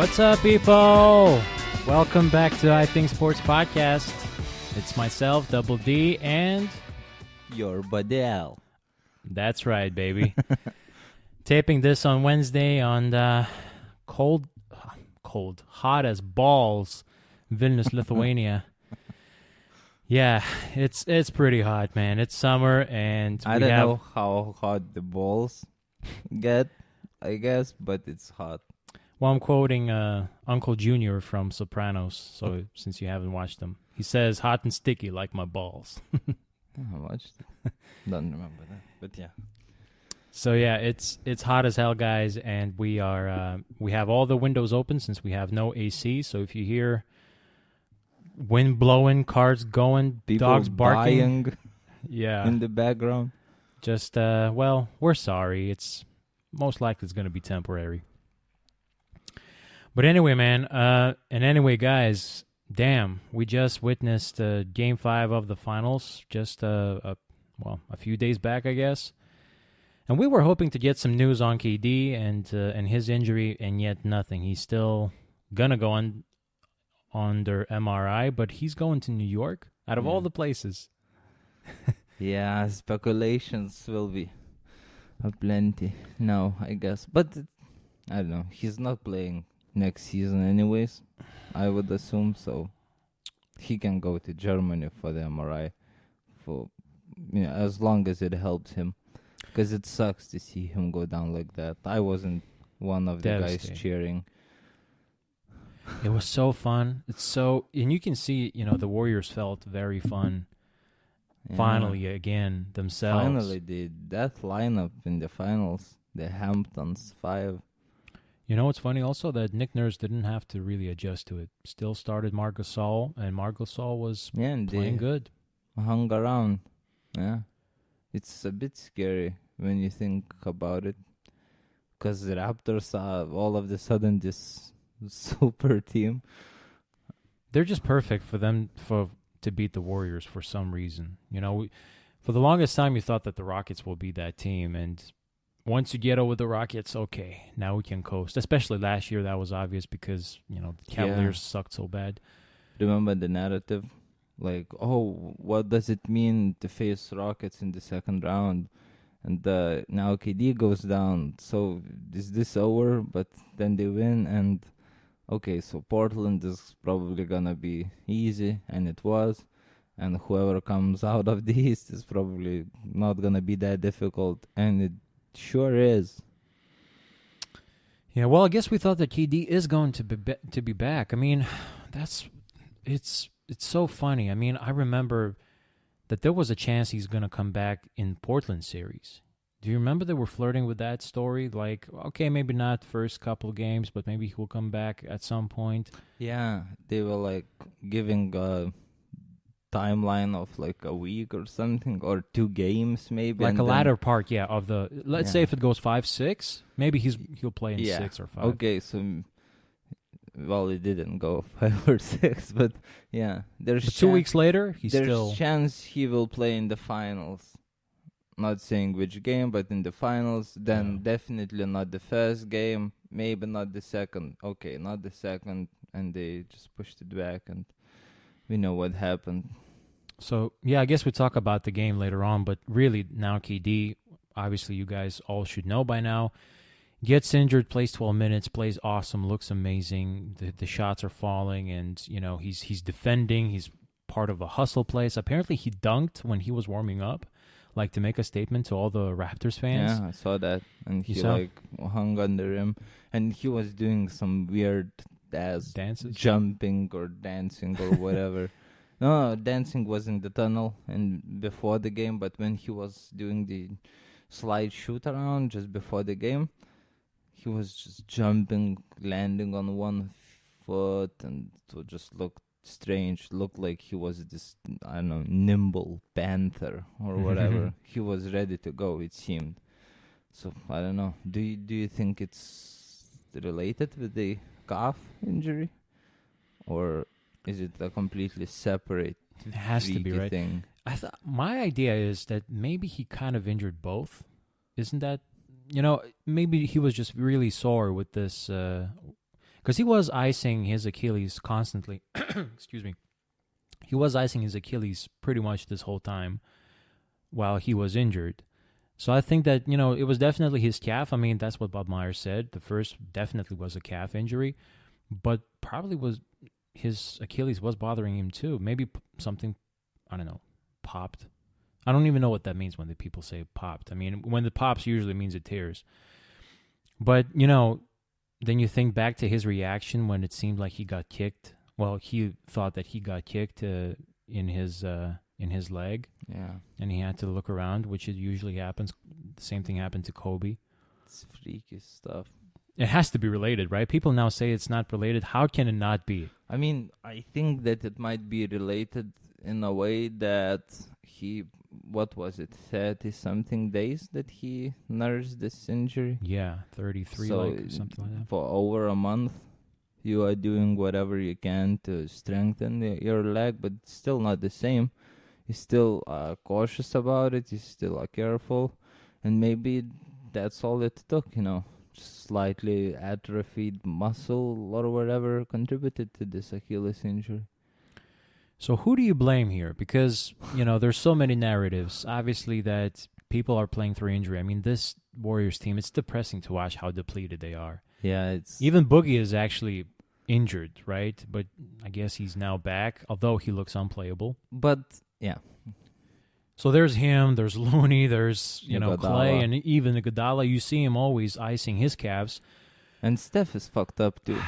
What's up, people? Welcome back to iThinkSports podcast. It's myself, Double D, and your buddy Al. That's right, baby. Taping this on Wednesday on the hot as balls, Vilnius, Lithuania. Yeah, it's pretty hot, man. It's summer, and I don't know how hot the balls get, I guess, but it's hot. Well, I'm quoting Uncle Junior from Sopranos, so since you haven't watched them. He says, hot and sticky like my balls. I watched it. Don't remember that, but yeah. So yeah, it's hot as hell, guys, and we have all the windows open since we have no AC. So if you hear wind blowing, cars going, people dogs barking, buying yeah, in the background, just well, we're sorry. It's most likely it's going to be temporary. But anyway, man, and anyway, guys, damn, we just witnessed Game 5 of the finals just a few days back, I guess. And we were hoping to get some news on KD and his injury, and yet nothing. He's still gonna go under MRI, but he's going to New York, out of all the places. Yeah, speculations will be aplenty now, I guess. But I don't know. He's not playing next season anyways, I would assume, so he can go to Germany for the MRI for as long as it helps him, because it sucks to see him go down like that. I wasn't one of the guys cheering. It was so fun. And you can see, the Warriors felt very fun. Yeah. Finally again themselves. Finally, that lineup in the finals, the Hamptons 5. You know what's funny also? That Nick Nurse didn't have to really adjust to it. Still started Marc Gasol, and Marc Gasol was playing good. Hung around. Yeah. It's a bit scary when you think about it, because the Raptors are all of a sudden this super team. They're just perfect for them to beat the Warriors for some reason. For the longest time, you thought that the Rockets will be that team, and once you get over the Rockets, okay, now we can coast. Especially last year, that was obvious because, the Cavaliers sucked so bad. Remember the narrative? Like, oh, what does it mean to face Rockets in the second round? And now KD goes down. So is this over? But then they win. And, okay, so Portland is probably going to be easy. And it was. And whoever comes out of the East is probably not going to be that difficult. And it sure is. Yeah, well, I guess we thought that KD is going to be back. I mean, it's so funny. I mean, I remember that there was a chance he's going to come back in Portland series. Do you remember they were flirting with that story? Like, okay, maybe not first couple of games, but maybe he will come back at some point. Yeah, they were like giving timeline of like a week or something, or 2 games maybe, like a latter part, of the let's say if it goes 5-6, maybe he'll play in 6 or 5. Okay, so it didn't go 5 or 6, but there's 2 weeks later there's chance he will play in the finals. Not saying which game, but in the finals. Then definitely not the first game, maybe not the second. Okay, not the second, and they just pushed it back, and we know what happened. So, I guess we'll talk about the game later on, but really now KD, obviously you guys all should know by now, gets injured, plays 12 minutes, plays awesome, looks amazing. The shots are falling, and, he's defending. He's part of a hustle place. Apparently he dunked when he was warming up, like to make a statement to all the Raptors fans. Yeah, I saw that. And he hung on the rim, and he was doing some weird dances, jumping or dancing or whatever. No, dancing was in the tunnel and before the game, but when he was doing the slide shoot around just before the game, he was just jumping, landing on one foot, and it just looked strange. Looked like he was this, I don't know, nimble panther or whatever. He was ready to go, it seemed. So, I don't know. Do you think it's related with the calf injury, or is it a completely separate? It has to be, right? Thing? I thought my idea is that maybe he kind of injured both. Isn't that, maybe he was just really sore with this because he was icing his Achilles constantly. Excuse me. He was icing his Achilles pretty much this whole time while he was injured. So I think that, it was definitely his calf. I mean, that's what Bob Myers said. The first definitely was a calf injury, but probably was his Achilles was bothering him too. Maybe something, I don't know, popped. I don't even know what that means when the people say popped. I mean, when it pops, usually means it tears. But, then you think back to his reaction when it seemed like he got kicked. Well, he thought that he got kicked in his leg. Yeah. And he had to look around, which it usually happens. The same thing happened to Kobe. It's freaky stuff. It has to be related, right? People now say it's not related. How can it not be? I mean, I think that it might be related in a way that he, what was it, 30-something days that he nursed this injury? Yeah, 33, so something like that. For over a month, you are doing whatever you can to strengthen your leg, but it's still not the same. You're still cautious about it. You still are careful. And maybe that's all it took, Just slightly atrophied muscle or whatever contributed to this Achilles injury. So who do you blame here? Because, there's so many narratives, obviously, that people are playing through injury. I mean, this Warriors team, it's depressing to watch how depleted they are. Yeah, it's... Even Boogie is actually injured, right? But I guess he's now back, although he looks unplayable. But, yeah. So there's him, there's Looney, there's, Iguodala. Clay, and even Iguodala. You see him always icing his calves. And Steph is fucked up, too.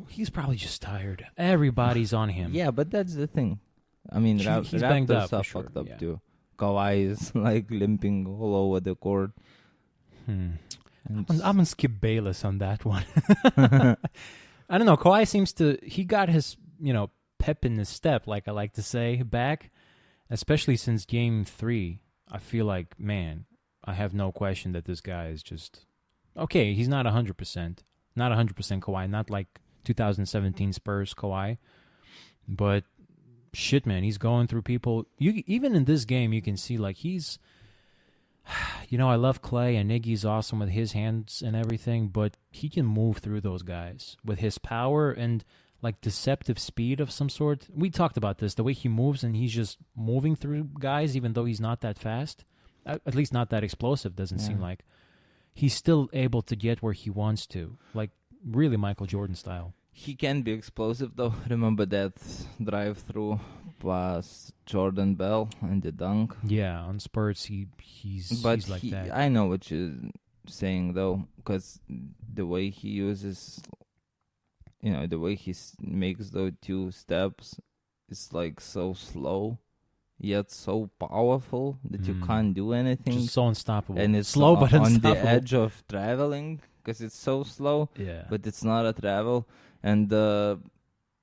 He's probably just tired. Everybody's on him. Yeah, but that's the thing. I mean, He's Raptors banged up, are for sure, fucked up, yeah. too. Kawhi is, limping all over the court. I'm going to skip Bayless on that one. I don't know. Kawhi seems to... He got his, pep in his step, like I like to say, back. Especially since Game 3. I feel like, man, I have no question that this guy is just... Okay, he's not 100%. Not 100% Kawhi. Not like 2017 Spurs Kawhi. But, shit, man, he's going through people... Even in this game, you can see, like, he's... I love Clay, and Iggy's awesome with his hands and everything, but he can move through those guys with his power and, like, deceptive speed of some sort. We talked about this, the way he moves, and he's just moving through guys, even though he's not that fast. At least not that explosive, doesn't seem like. He's still able to get where he wants to, like, really Michael Jordan style. He can be explosive, though. Remember that drive-through past Jordan Bell and the dunk? Yeah, on Spurs, he's like that. I know what you're saying, though, because the way he uses, the way he makes those 2 steps is, like, so slow, yet so powerful that you can't do anything. Just so unstoppable. And it's slow, but on unstoppable. the edge of traveling, because it's so slow, but it's not a travel. And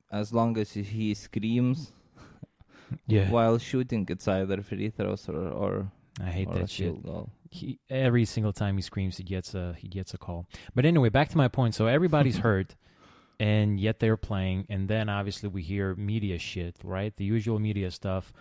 as long as he screams while shooting, it's either free throws or I hate or that a shit. field goal. Every single time he screams, he gets a call. But anyway, back to my point. So everybody's hurt, and yet they're playing. And then obviously we hear media shit, right? The usual media stuff.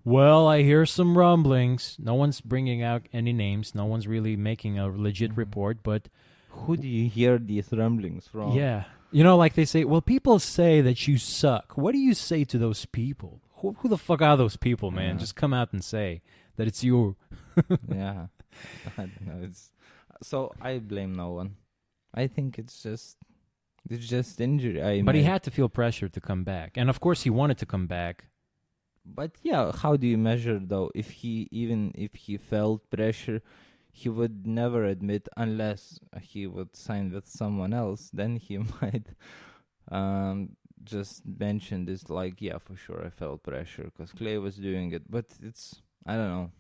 Well, I hear some rumblings. No one's bringing out any names. No one's really making a legit report. But who do you hear these rumblings from? Yeah. Like they say, well, people say that you suck. What do you say to those people? Who the fuck are those people, man? Yeah. Just come out and say that it's you. Yeah. I don't know. So I blame no one. I think it's just injury. But he had to feel pressure to come back. And of course he wanted to come back. But yeah, how do you measure, though? If he felt pressure, he would never admit, unless he would sign with someone else. Then he might just mention this, like, yeah, for sure, I felt pressure because Clay was doing it. But I don't know.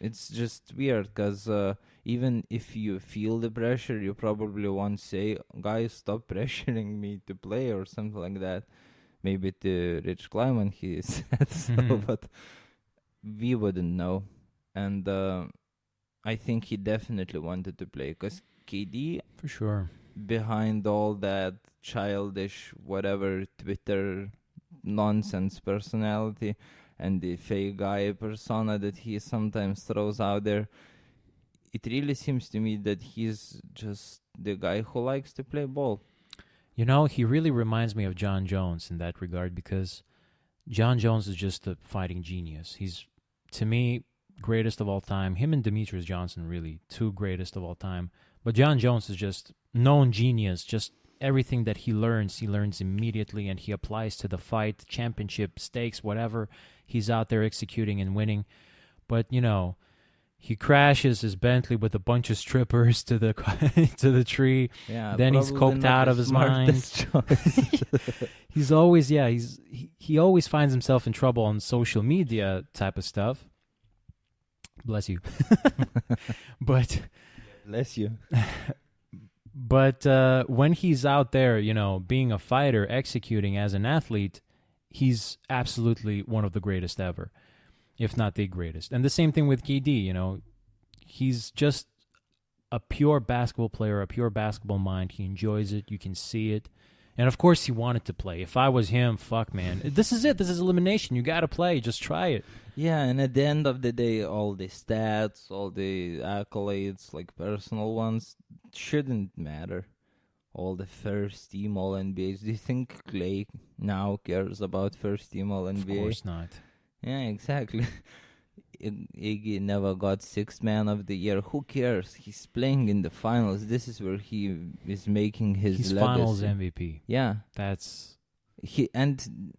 It's just weird because even if you feel the pressure, you probably won't say, guys, stop pressuring me to play or something like that. Maybe to Rich Kleiman he said so, but we wouldn't know. And I think he definitely wanted to play because KD, for sure, behind all that childish whatever Twitter nonsense personality and the fake guy persona that he sometimes throws out there, it really seems to me that he's just the guy who likes to play ball. You know, he really reminds me of John Jones in that regard because John Jones is just a fighting genius. He's, to me, greatest of all time. Him and Demetrius Johnson, really, two greatest of all time. But John Jones is just known genius. Just everything that he learns immediately, and he applies to the fight, championship, stakes, whatever. He's out there executing and winning. But, you know, he crashes his Bentley with a bunch of strippers to the to the tree. Yeah, then he's coked out of his mind. He's always he always finds himself in trouble on social media type of stuff. Bless you. But bless you. But when he's out there, you know, being a fighter, executing as an athlete, he's absolutely one of the greatest ever, if not the greatest. And the same thing with KD, you know. He's just a pure basketball player, a pure basketball mind. He enjoys it. You can see it. And, of course, he wanted to play. If I was him, fuck, man. This is it. This is elimination. You got to play. Just try it. Yeah, and at the end of the day, all the stats, all the accolades, like personal ones, shouldn't matter. All the first team All NBAs. Do you think Clay now cares about first team All NBA? Of course not. Yeah, exactly. Iggy never got sixth man of the year. Who cares? He's playing in the finals. This is where he is making his legacy. Finals MVP. Yeah. That's... And,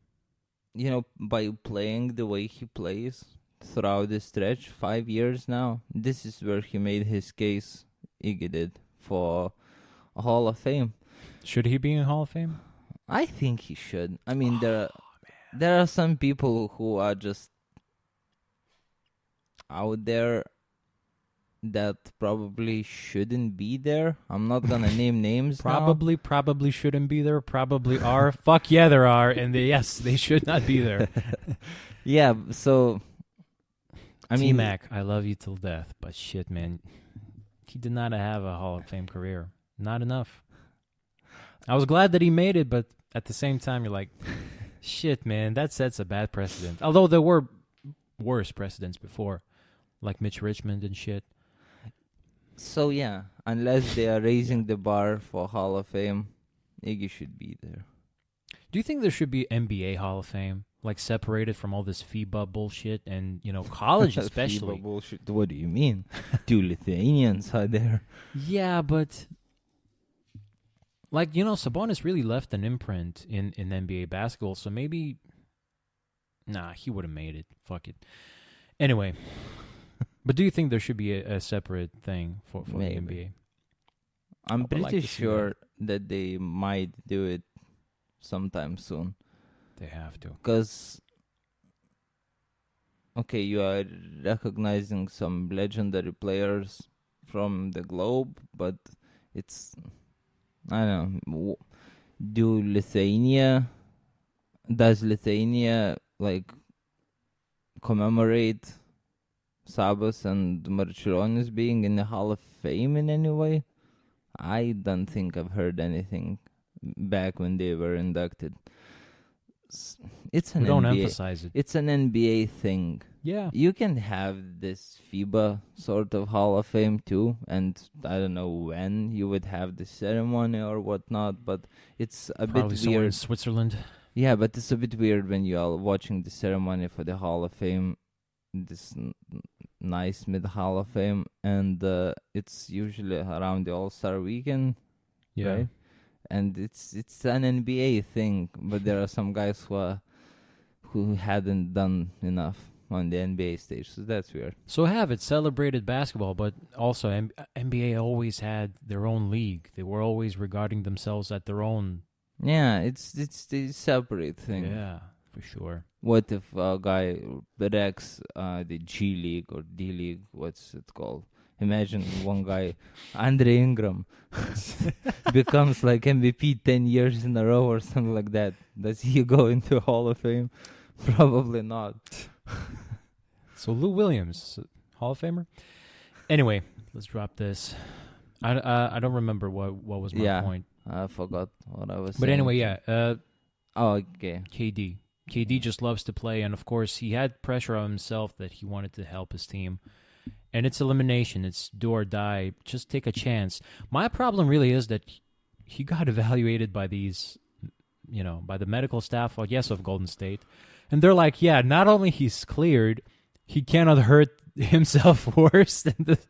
you know, by playing the way he plays throughout the stretch, 5 years now, this is where he made his case, Iggy did, for a Hall of Fame. Should he be in Hall of Fame? I think he should. I mean, there are some people who are just out there that probably shouldn't be there. I'm not gonna name names. Probably shouldn't be there. Probably are. Fuck yeah, there are, and yes, they should not be there. Yeah. So, I mean, T-Mac, I love you till death, but shit, man, he did not have a Hall of Fame career. Not enough. I was glad that he made it, but at the same time, you're like, shit, man, that sets a bad precedent. Although there were worse precedents before, like Mitch Richmond and shit. So, yeah, unless they are raising the bar for Hall of Fame, Iggy should be there. Do you think there should be NBA Hall of Fame? Like, separated from all this FIBA bullshit and, you know, college especially. FIBA bullshit? What do you mean? 2 Lithuanians are there. Yeah, but... like, you know, Sabonis really left an imprint in NBA basketball, so maybe... nah, he would have made it. Fuck it. Anyway... but do you think there should be a separate thing for the NBA? I'm pretty sure that they might do it sometime soon. They have to. Because, okay, you are recognizing some legendary players from the globe, but it's, I don't know, does Lithuania, like, commemorate Sabas and Marčiulionis being in the Hall of Fame in any way? I don't think I've heard anything back when they were inducted. It's an don't NBA. Emphasize it. It's an NBA thing. Yeah. You can have this FIBA sort of Hall of Fame too, and I don't know when you would have the ceremony or whatnot, but it's Probably bit somewhere weird. in Switzerland. Yeah, but it's a bit weird when you are watching the ceremony for the Hall of Fame, this nice mid Hall of Fame, and it's usually around the All-Star weekend, Yeah. right? And it's an NBA thing, but there are some guys who hadn't done enough on the NBA stage, so that's weird. So have it celebrated basketball, but also NBA always had their own league. They were always regarding themselves at their own. Yeah, it's the separate thing. Yeah, for sure. What if a guy wrecks the G League or D League? What's it called? Imagine one guy, Andre Ingram, becomes like MVP 10 years in a row or something like that. Does he go into Hall of Fame? Probably not. So Lou Williams, Hall of Famer? Anyway, let's drop this. I don't remember what was my point. I forgot what I was saying. But anyway, yeah. Okay. KD just loves to play, and of course he had pressure on himself that he wanted to help his team. And it's elimination. It's do or die. Just take a chance. My problem really is that he got evaluated by these, by the medical staff, of Golden State. And they're like, yeah, not only he's cleared, he cannot hurt himself worse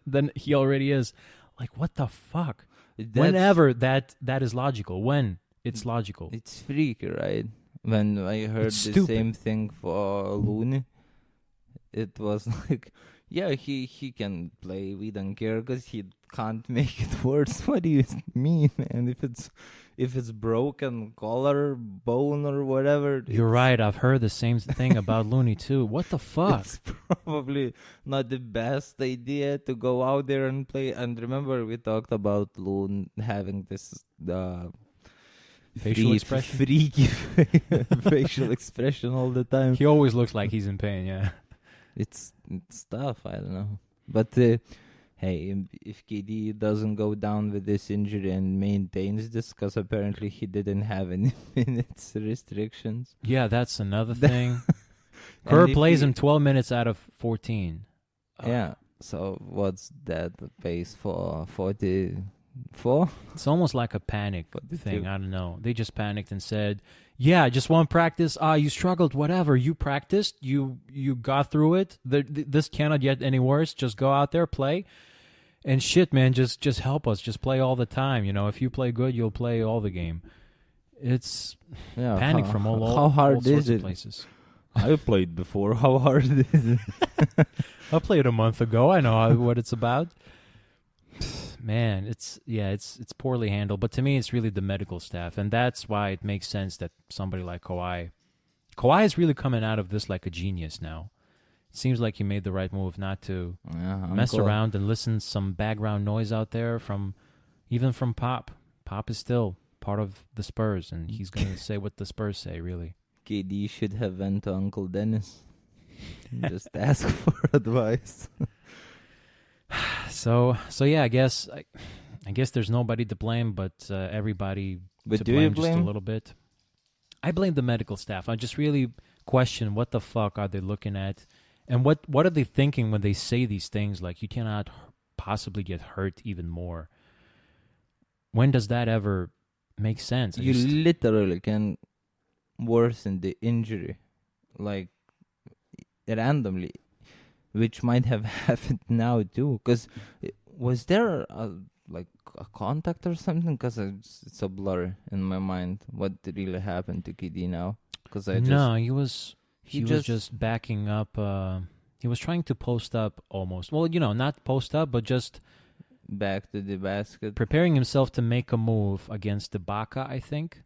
than he already is. Like, what the fuck? Whenever that is logical. When it's logical. It's freaky, right? When I heard the same thing for Looney, it was like, yeah, he can play. We don't care because he can't make it worse. What do you mean, man? If it's broken collar, bone, or whatever. You're right. I've heard the same thing about Looney too. What the fuck? It's probably not the best idea to go out there and play. And remember, we talked about Loon having this facial expression, freaky facial expression all the time. He always looks like he's in pain. Yeah, it's tough. I don't know, but. Hey, if KD doesn't go down with this injury and maintains this, because apparently he didn't have any minutes restrictions. Yeah, that's another thing. Kerr plays him 12 minutes out of 14. Yeah, so what's that pace for 44? It's almost like a panic thing. I don't know. They just panicked and said, yeah, just one practice. You struggled, whatever. You practiced. You got through it. This cannot get any worse. Just go out there, play. And shit, man, just help us. Just play all the time. If you play good, you'll play all the game. It's panic from all sorts of places. I played before. How hard is it? I played a month ago. I know what it's about. Man, it's poorly handled. But to me, it's really the medical staff. And that's why it makes sense that somebody like Kawhi is really coming out of this like a genius now. It seems like he made the right move not to mess around and listen some background noise out there even from Pop. Pop is still part of the Spurs, and he's going to say what the Spurs say, really. KD should have went to Uncle Dennis. Just ask for advice. So yeah, I guess there's nobody to blame, but everybody to blame just a little bit. I blame the medical staff. I just really question what the fuck are they looking at, and what are they thinking when they say these things like you cannot possibly get hurt even more. When does that ever make sense? You literally can worsen the injury, like randomly. Which might have happened now too, because was there a contact or something? Because it's a blur in my mind. What really happened to KD now? Because he was just backing up. He was trying to post up almost. Well, not post up, but just back to the basket, preparing himself to make a move against Ibaka, I think,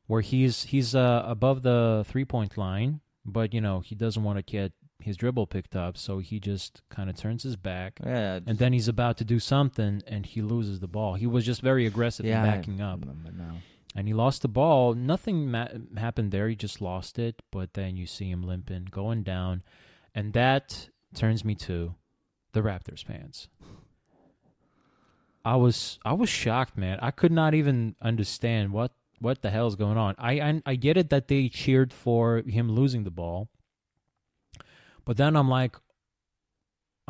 where he's above the 3-point line, but he doesn't want to get his dribble picked up, so he just kind of turns his back, and then he's about to do something, and he loses the ball. He was just very aggressive in backing up, and he lost the ball. Nothing happened there. He just lost it, but then you see him limping, going down, and that turns me to the Raptors fans. I was shocked, man. I could not even understand what the hell is going on. I get it that they cheered for him losing the ball. But then I'm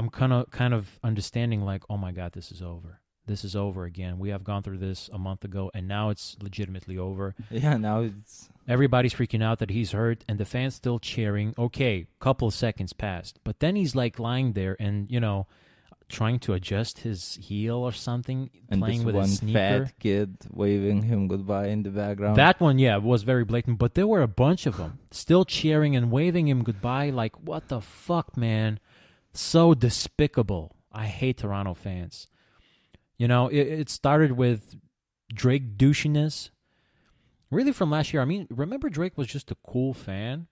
kind of understanding like, oh my God, this is over. This is over again. We have gone through this a month ago, and now it's legitimately over. Yeah, now it's... Everybody's freaking out that he's hurt, and the fans still cheering. Okay, couple of seconds passed. But then he's like lying there and, trying to adjust his heel or something, and playing with his sneaker. And fat kid waving him goodbye in the background. That one, was very blatant, but there were a bunch of them still cheering and waving him goodbye. Like, what the fuck, man? So despicable. I hate Toronto fans. It started with Drake douchiness. Really from last year. I mean, remember Drake was just a cool fan?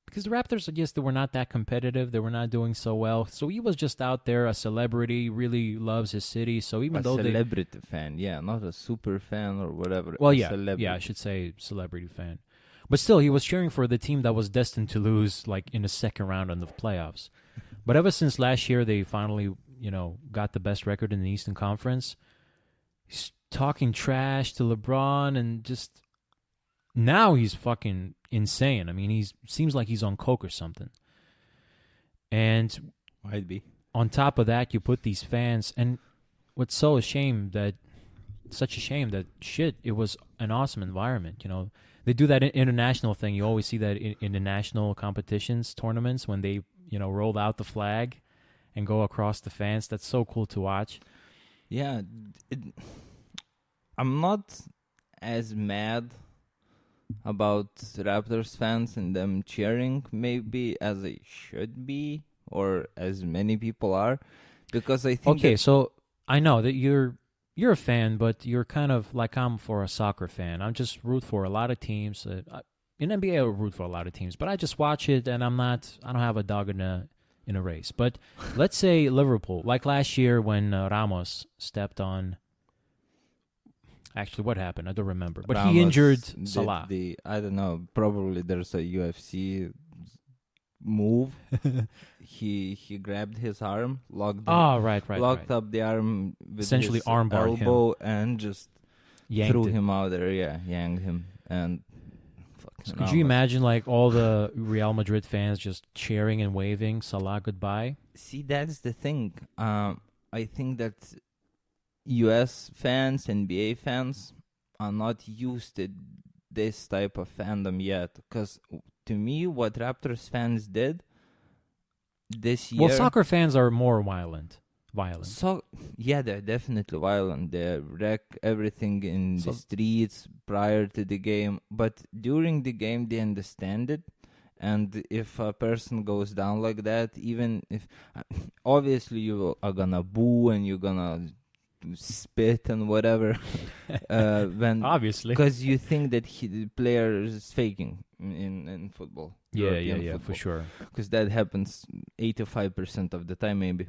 Because the Raptors, I guess, they were not that competitive. They were not doing so well. So he was just out there, a celebrity, really loves his city. So even though celebrity fan, not a super fan or whatever. Well, I should say celebrity fan. But still, he was cheering for the team that was destined to lose, like, in the second round of the playoffs. But ever since last year, they finally, got the best record in the Eastern Conference. He's talking trash to LeBron and just... Now he's fucking insane. I mean, he seems like he's on coke or something. And might be. On top of that, you put these fans, and what's so a shame that such a shame that it was an awesome environment. They do that international thing. You always see that in the national competitions, tournaments, when they, roll out the flag and go across the fence. That's so cool to watch. Yeah, I'm not as mad about Raptors fans and them cheering maybe as I should be, or as many people are, because I think so I know that you're a fan, but you're kind of like I'm for a soccer fan. I'm just root for a lot of teams. In NBA, I root for a lot of teams, but I just watch it, and I don't have a dog in a race. But let's say Liverpool, like last year when Ramos stepped on. Actually, what happened? I don't remember. But Ramos he injured Salah. I don't know. Probably there's a UFC move. he grabbed his arm, locked up the arm with essentially his armbarred elbow him. And just threw him out there. Yeah, yanked him. And so could you imagine like all the Real Madrid fans just cheering and waving Salah goodbye? See, that's the thing. I think that US fans, NBA fans are not used to this type of fandom yet. Because to me, what Raptors fans did this year... Well, soccer fans are more violent. Yeah, they're definitely violent. They wreck everything in the streets prior to the game. But during the game, they understand it. And if a person goes down like that, even if... Obviously, you are gonna boo and you're gonna spit and whatever. Obviously. Because you think that the player is faking in football. Yeah, football. For sure. Because that happens 85% of the time, maybe.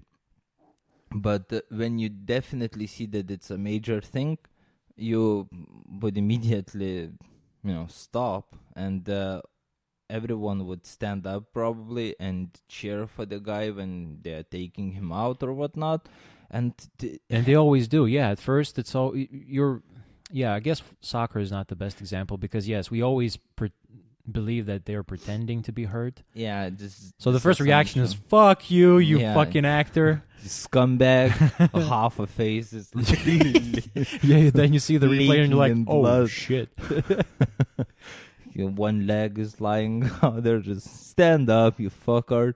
But when you definitely see that it's a major thing, you would immediately, stop, and everyone would stand up probably and cheer for the guy when they're taking him out or whatnot. And they always do. Yeah, at first it's all I guess soccer is not the best example because yes, we always believe that they're pretending to be hurt. Yeah, so the first reaction is "fuck you, you fucking actor, scumbag." Half a face is yeah. Then you see the replay and you're like, "Oh shit." One leg is lying out there. Just stand up, you fucker.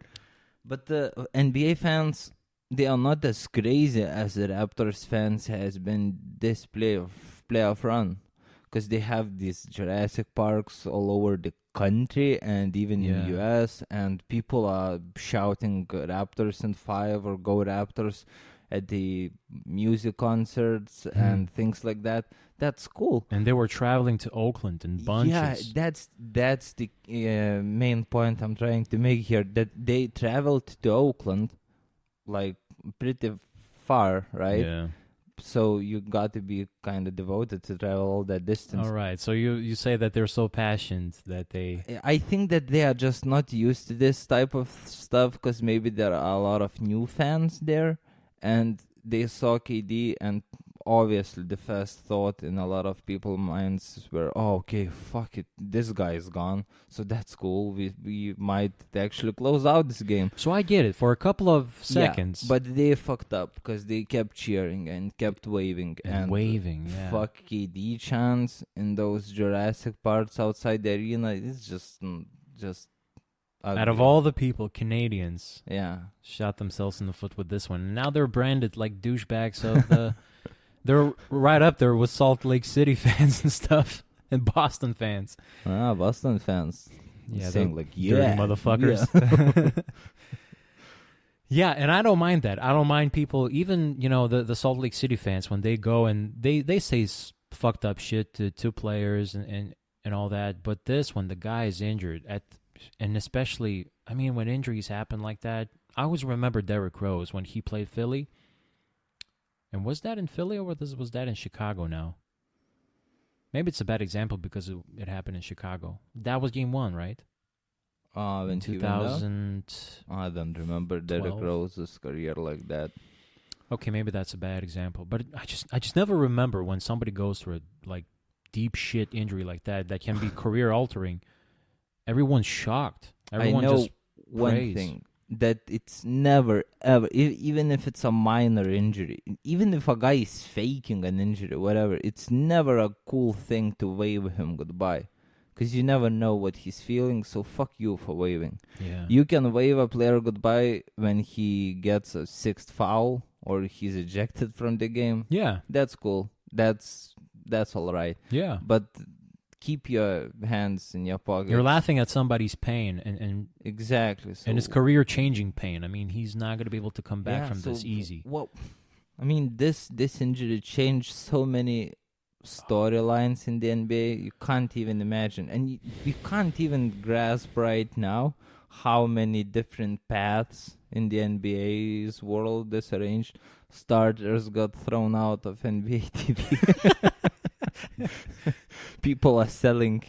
But the NBA fans, they are not as crazy as the Raptors fans has been this playoff run. Because they have these Jurassic Parks all over the country and even in the US, and people are shouting Raptors in 5 or Go Raptors at the music concerts and things like that. That's cool. And they were traveling to Oakland in bunches. Yeah, that's the main point I'm trying to make here, that they traveled to Oakland like pretty far, right? Yeah. So you got to be kind of devoted to travel all that distance. All right. So you say that they're so passionate that they... I think that they are just not used to this type of stuff because maybe there are a lot of new fans there and they saw KD, and obviously the first thought in a lot of people's minds were, oh, okay, fuck it, this guy is gone, so that's cool. We might actually close out this game. So I get it for a couple of seconds. Yeah, but they fucked up because they kept cheering and kept waving. And waving, yeah. Fuck KD chants in those Jurassic parts outside the arena. It's just ugly. Out of all the people, Canadians shot themselves in the foot with this one. And now they're branded like douchebags of the... They're right up there with Salt Lake City fans and stuff, and Boston fans. Boston fans. Yeah, saying like, dirty motherfuckers. Yeah. Yeah, and I don't mind that. I don't mind people, even, the Salt Lake City fans, when they go and they say fucked up shit to two players and all that. But this, when the guy is injured, and especially, when injuries happen like that, I always remember Derrick Rose when he played Philly. And was that in Philly or was that in Chicago now? Maybe it's a bad example because it happened in Chicago. That was game 1, right? In 2000. I don't remember Derrick Rose's career like that. Okay, maybe that's a bad example. But I just never remember when somebody goes through a deep shit injury like that can be career altering. Everyone's shocked. Everyone I know just one prays. thing. that it's never ever, even if it's a minor injury, even if a guy is faking an injury, whatever, it's never a cool thing to wave him goodbye, because you never know what he's feeling. So fuck you for waving. Yeah. You can wave a player goodbye when he gets a sixth foul or he's ejected from the game. Yeah. That's cool. That's all right. Yeah. But keep your hands in your pockets. You're laughing at somebody's pain and exactly. So, and it's career-changing pain. I mean, he's not going to be able to come back from this easy. Well, I mean, this injury changed so many storylines in the NBA. You can't even imagine. And you can't even grasp right now how many different paths in the NBA's world disarranged. Starters got thrown out of NBA TV. People are selling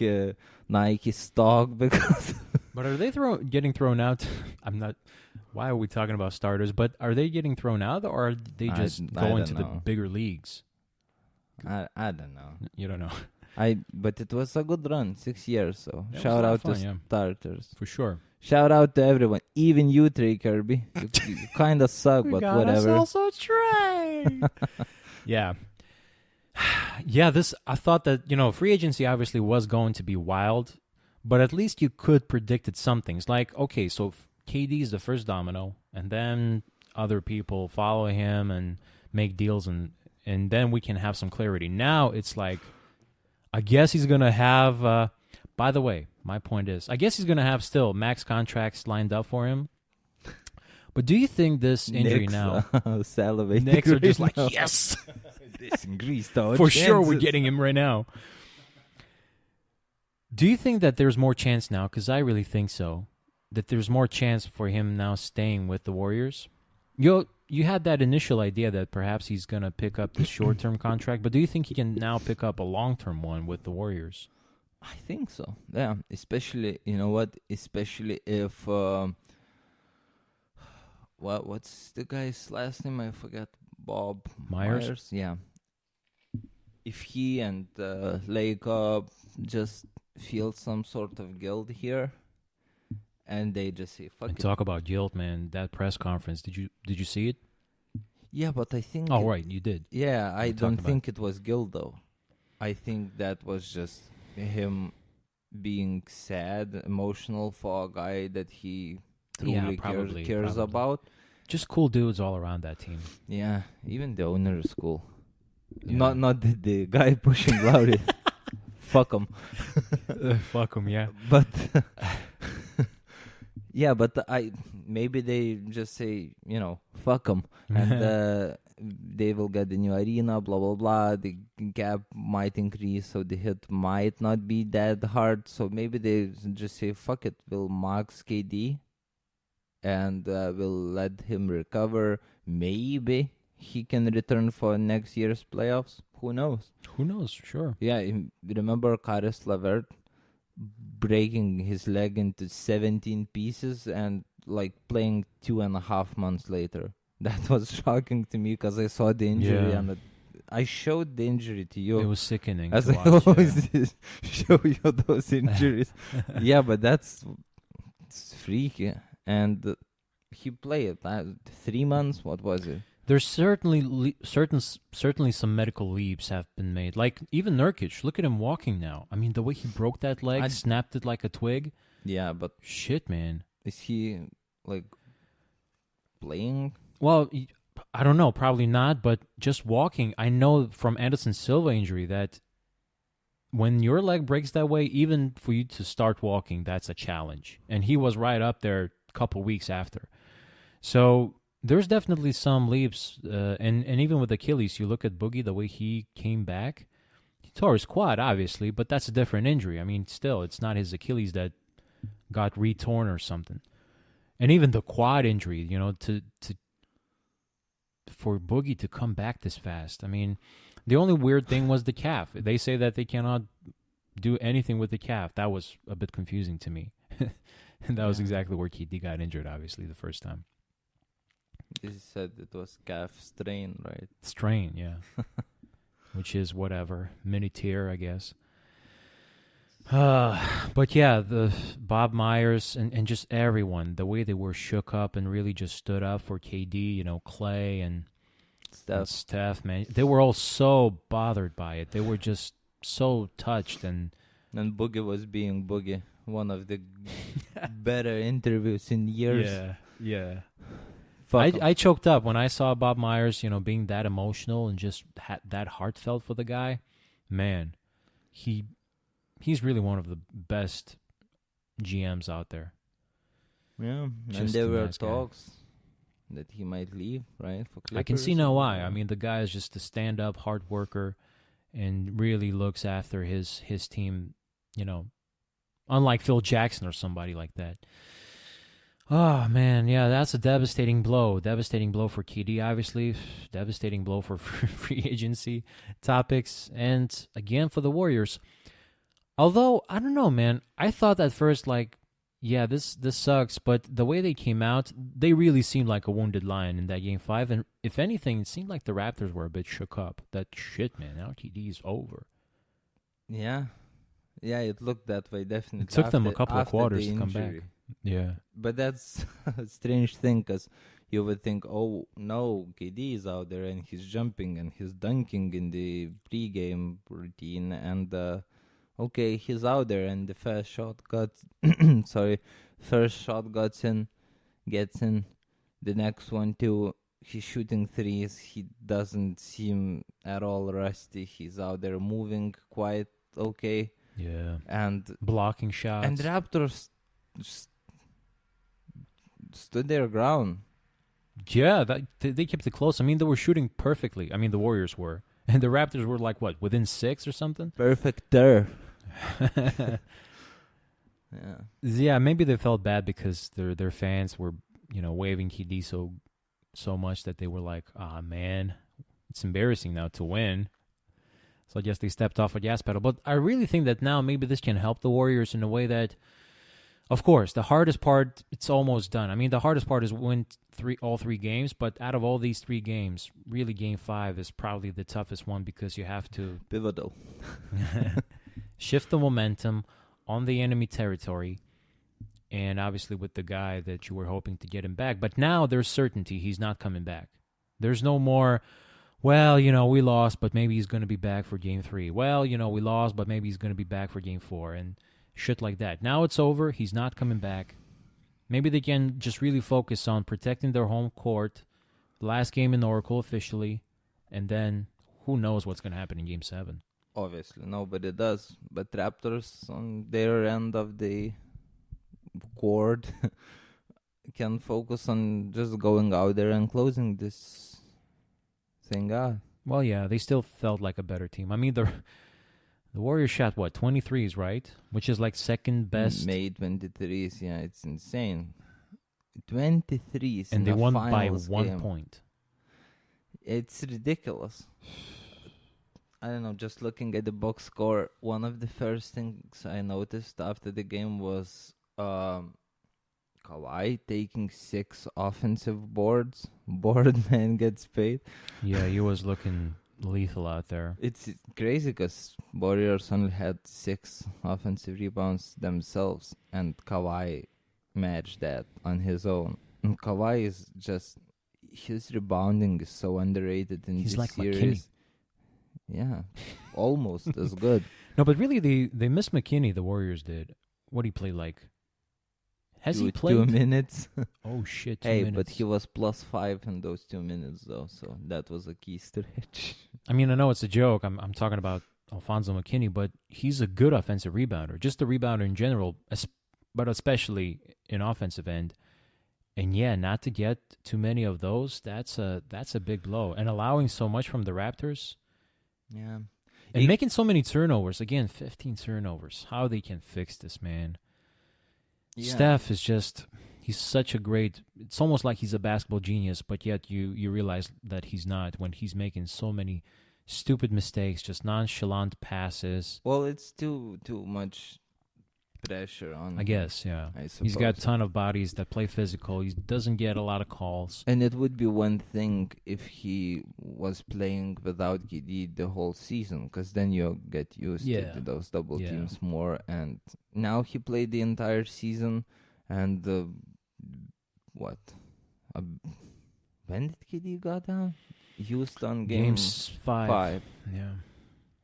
Nike stock because... But are they getting thrown out? I'm not... Why are we talking about starters? But are they getting thrown out, or are they just going to the bigger leagues? I don't know. You don't know. But it was a good run, 6 years. So shout out to starters. For sure. Shout out to everyone, even you, Trey Kirby. You kind of suck, but whatever. Also Trey. Yeah. Yeah, I thought that, free agency obviously was going to be wild, but at least you could predict it some things. Like, okay, so KD is the first domino, and then other people follow him and make deals, and then we can have some clarity. Now it's like, I guess he's going to have, by the way, my point is, I guess he's going to have still max contracts lined up for him. But do you think this injury Knicks, now... salivating. Knicks are just like, yes! This in Greece, though. For sure we're getting him right now. Do you think that there's more chance now, because I really think so, that there's more chance for him now staying with the Warriors? You had that initial idea that perhaps he's going to pick up the short-term contract, but do you think he can now pick up a long-term one with the Warriors? I think so, yeah. Especially, you know what? Especially if... what's the guy's last name? I forgot. Bob Myers? Yeah. If he and Lacob just feel some sort of guilt here, and they just say, fuck it. Talk about guilt, man. That press conference, did you see it? Yeah, but I think... Oh, right, you did. Yeah, I don't think it was guilt, though. I think that was just him being sad, emotional for a guy that he truly cares about. Just cool dudes all around that team. Yeah, even the owner is cool. Yeah. Not the guy pushing Lowry. Fuck him. Fuck him, yeah. But yeah, but maybe they just say, fuck him, and they will get the new arena, blah blah blah. The gap might increase, so the hit might not be that hard. So maybe they just say, fuck it, we'll max KD, and we'll let him recover. Maybe he can return for next year's playoffs. Who knows? Who knows? Sure. Yeah, remember Caris LeVert breaking his leg into 17 pieces and playing 2.5 months later. That was shocking to me because I saw the injury and I showed the injury to you. It was sickening. As to I watch, always show you those injuries. Yeah, but it's freaky. And he played 3 months. What was it? There's certainly some medical leaps have been made. Like even Nurkic, look at him walking now. I mean, the way he broke that leg, snapped it like a twig. Yeah, but shit, man. Is he playing? Well, I don't know. Probably not. But just walking, I know from Anderson Silva injury that when your leg breaks that way, even for you to start walking, that's a challenge. And he was right up there a couple weeks after. So there's definitely some leaps, and even with Achilles, you look at Boogie, the way he came back. He tore his quad, obviously, but that's a different injury. I mean, still, it's not his Achilles that got re-torn or something. And even the quad injury, for Boogie to come back this fast. I mean, the only weird thing was the calf. They say that they cannot do anything with the calf. That was a bit confusing to me. And that was exactly where KD got injured, obviously, the first time. You said it was calf strain, right? Strain, yeah. Which is whatever. Mini tear, I guess. But yeah, the Bob Myers and just everyone, the way they were shook up and really just stood up for KD, Clay and Steph, man, they were all so bothered by it. They were just so touched and Boogie was being Boogie. One of the better interviews in years. Yeah. I choked up when I saw Bob Myers, being that emotional and just that heartfelt for the guy. Man, he's really one of the best GMs out there. Yeah, and there were talks that he might leave, right? For Clippers. I can see now why. I mean, the guy is just a stand-up hard worker and really looks after his team, unlike Phil Jackson or somebody like that. Oh, man, yeah, that's a devastating blow. Devastating blow for KD, obviously. Devastating blow for free agency topics. And, again, for the Warriors. Although, I don't know, man. I thought at first, this sucks. But the way they came out, they really seemed like a wounded lion in that Game 5. And if anything, it seemed like the Raptors were a bit shook up. That shit, man. Now KD's over. Yeah. Yeah, it looked that way, definitely. It took them a couple of quarters to come back. Yeah. But that's a strange thing because you would think, oh, no, KD is out there and he's jumping and he's dunking in the pregame routine. And, okay, he's out there and the first shot gets in, gets in. The next one, too, he's shooting threes. He doesn't seem at all rusty. He's out there moving quite okay. Yeah. And blocking shots. And the Raptors stood their ground. Yeah, they kept it close. I mean, they were shooting perfectly. I mean, the Warriors were. And the Raptors were within 6 or something? Perfecter. Yeah, maybe they felt bad because their fans were, waving KD so much that they were like, man, it's embarrassing now to win. So I guess they stepped off a gas pedal. But I really think that now maybe this can help the Warriors in a way that, of course, the hardest part, it's almost done. I mean, the hardest part is win all 3 games. But out of all these 3 games, really Game 5 is probably the toughest one because you have to pivotal shift the momentum on the enemy territory. And obviously with the guy that you were hoping to get him back. But now there's certainty he's not coming back. There's no more, well, we lost, but maybe he's going to be back for Game 3. Well, we lost, but maybe he's going to be back for Game 4 and shit like that. Now it's over. He's not coming back. Maybe they can just really focus on protecting their home court, last game in Oracle officially, and then who knows what's going to happen in Game 7. Obviously, nobody does. But Raptors, on their end of the court, can focus on just going out there and closing this thing out. Well, yeah, they still felt like a better team. I mean, the Warriors shot, 23s, right? Which is second best. Made 23s, yeah, it's insane. 23s and they won by 1 point. It's ridiculous. I don't know, just looking at the box score, one of the first things I noticed after the game was Kawhi taking 6 offensive boards. Boardman gets paid. Yeah, he was looking lethal out there. It's crazy because Warriors only had 6 offensive rebounds themselves, and Kawhi matched that on his own. And Kawhi is just, his rebounding is so underrated in this series. McKinney. Yeah, almost as good. No, but really, they missed McKinney, the Warriors did. What did he play like? Has he played? 2 minutes. Oh, shit, 2 minutes. minutes. But he was +5 in those 2 minutes, though, so that was a key stretch. I mean, I know it's a joke. I'm talking about Alfonso McKinney, but he's a good offensive rebounder. Just a rebounder in general, but especially in offensive end. And yeah, not to get too many of those, that's a big blow. And allowing so much from the Raptors. Yeah. And making so many turnovers. Again, 15 turnovers. How they can fix this, man. Yeah. Steph is just, he's such a great, it's almost like he's a basketball genius, but yet you realize that he's not when he's making so many stupid mistakes, just nonchalant passes. Well, it's too much pressure on. I guess, yeah. I suppose. He's got a ton of bodies that play physical. He doesn't get a lot of calls. And it would be one thing if he was playing without KD the whole season, because then you get used to those double teams more. And now he played the entire season, and when did KD got down? Houston Games 5. Yeah.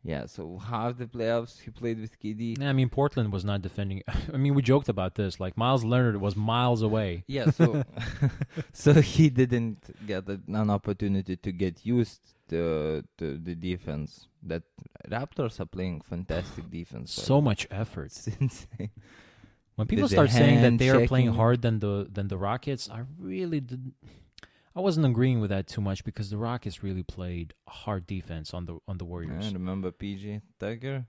Yeah, so half the playoffs he played with KD. I mean, Portland was not defending. I mean, we joked about this. Like, Miles Leonard was miles away. Yeah, so so he didn't get an opportunity to get used to the defense. That Raptors are playing fantastic defense. So much effort. It's insane. When people start saying that they are playing hard than the Rockets, I really didn't. I wasn't agreeing with that too much because the Rockets really played hard defense on the Warriors. I remember PJ Tucker.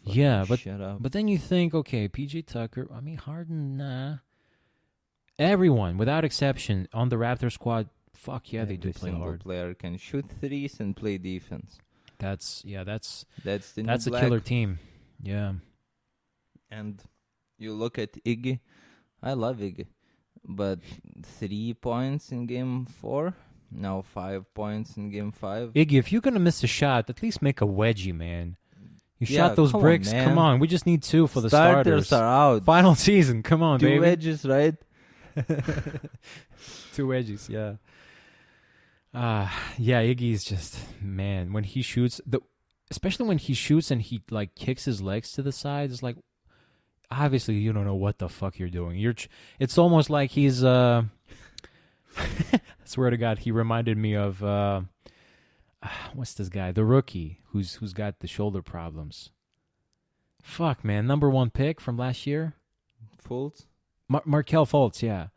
Yeah, but then you think, okay, PJ Tucker. I mean, Harden, nah. Everyone, without exception, on the Raptor squad, fuck yeah, they do play hard. Every player can shoot threes and play defense. That's a killer team. Yeah. And you look at Iggy. I love Iggy. But 3 points in game 4, now 5 points in game 5. Iggy, if you're going to miss a shot, at least make a wedgie, man. You shot those bricks. Come on, we just need 2 for the starters. Starters are out. Final season, come on, 2 baby. 2 wedges, right? 2 wedges, yeah. Yeah, Iggy's just, man, when he shoots, especially when he shoots and he like kicks his legs to the side, it's like, obviously, you don't know what the fuck you're doing. It's almost like he's. I swear to God, he reminded me of what's this guy? The rookie who's got the shoulder problems. Fuck, man, number 1 pick from last year. Fultz. Markelle Fultz, yeah.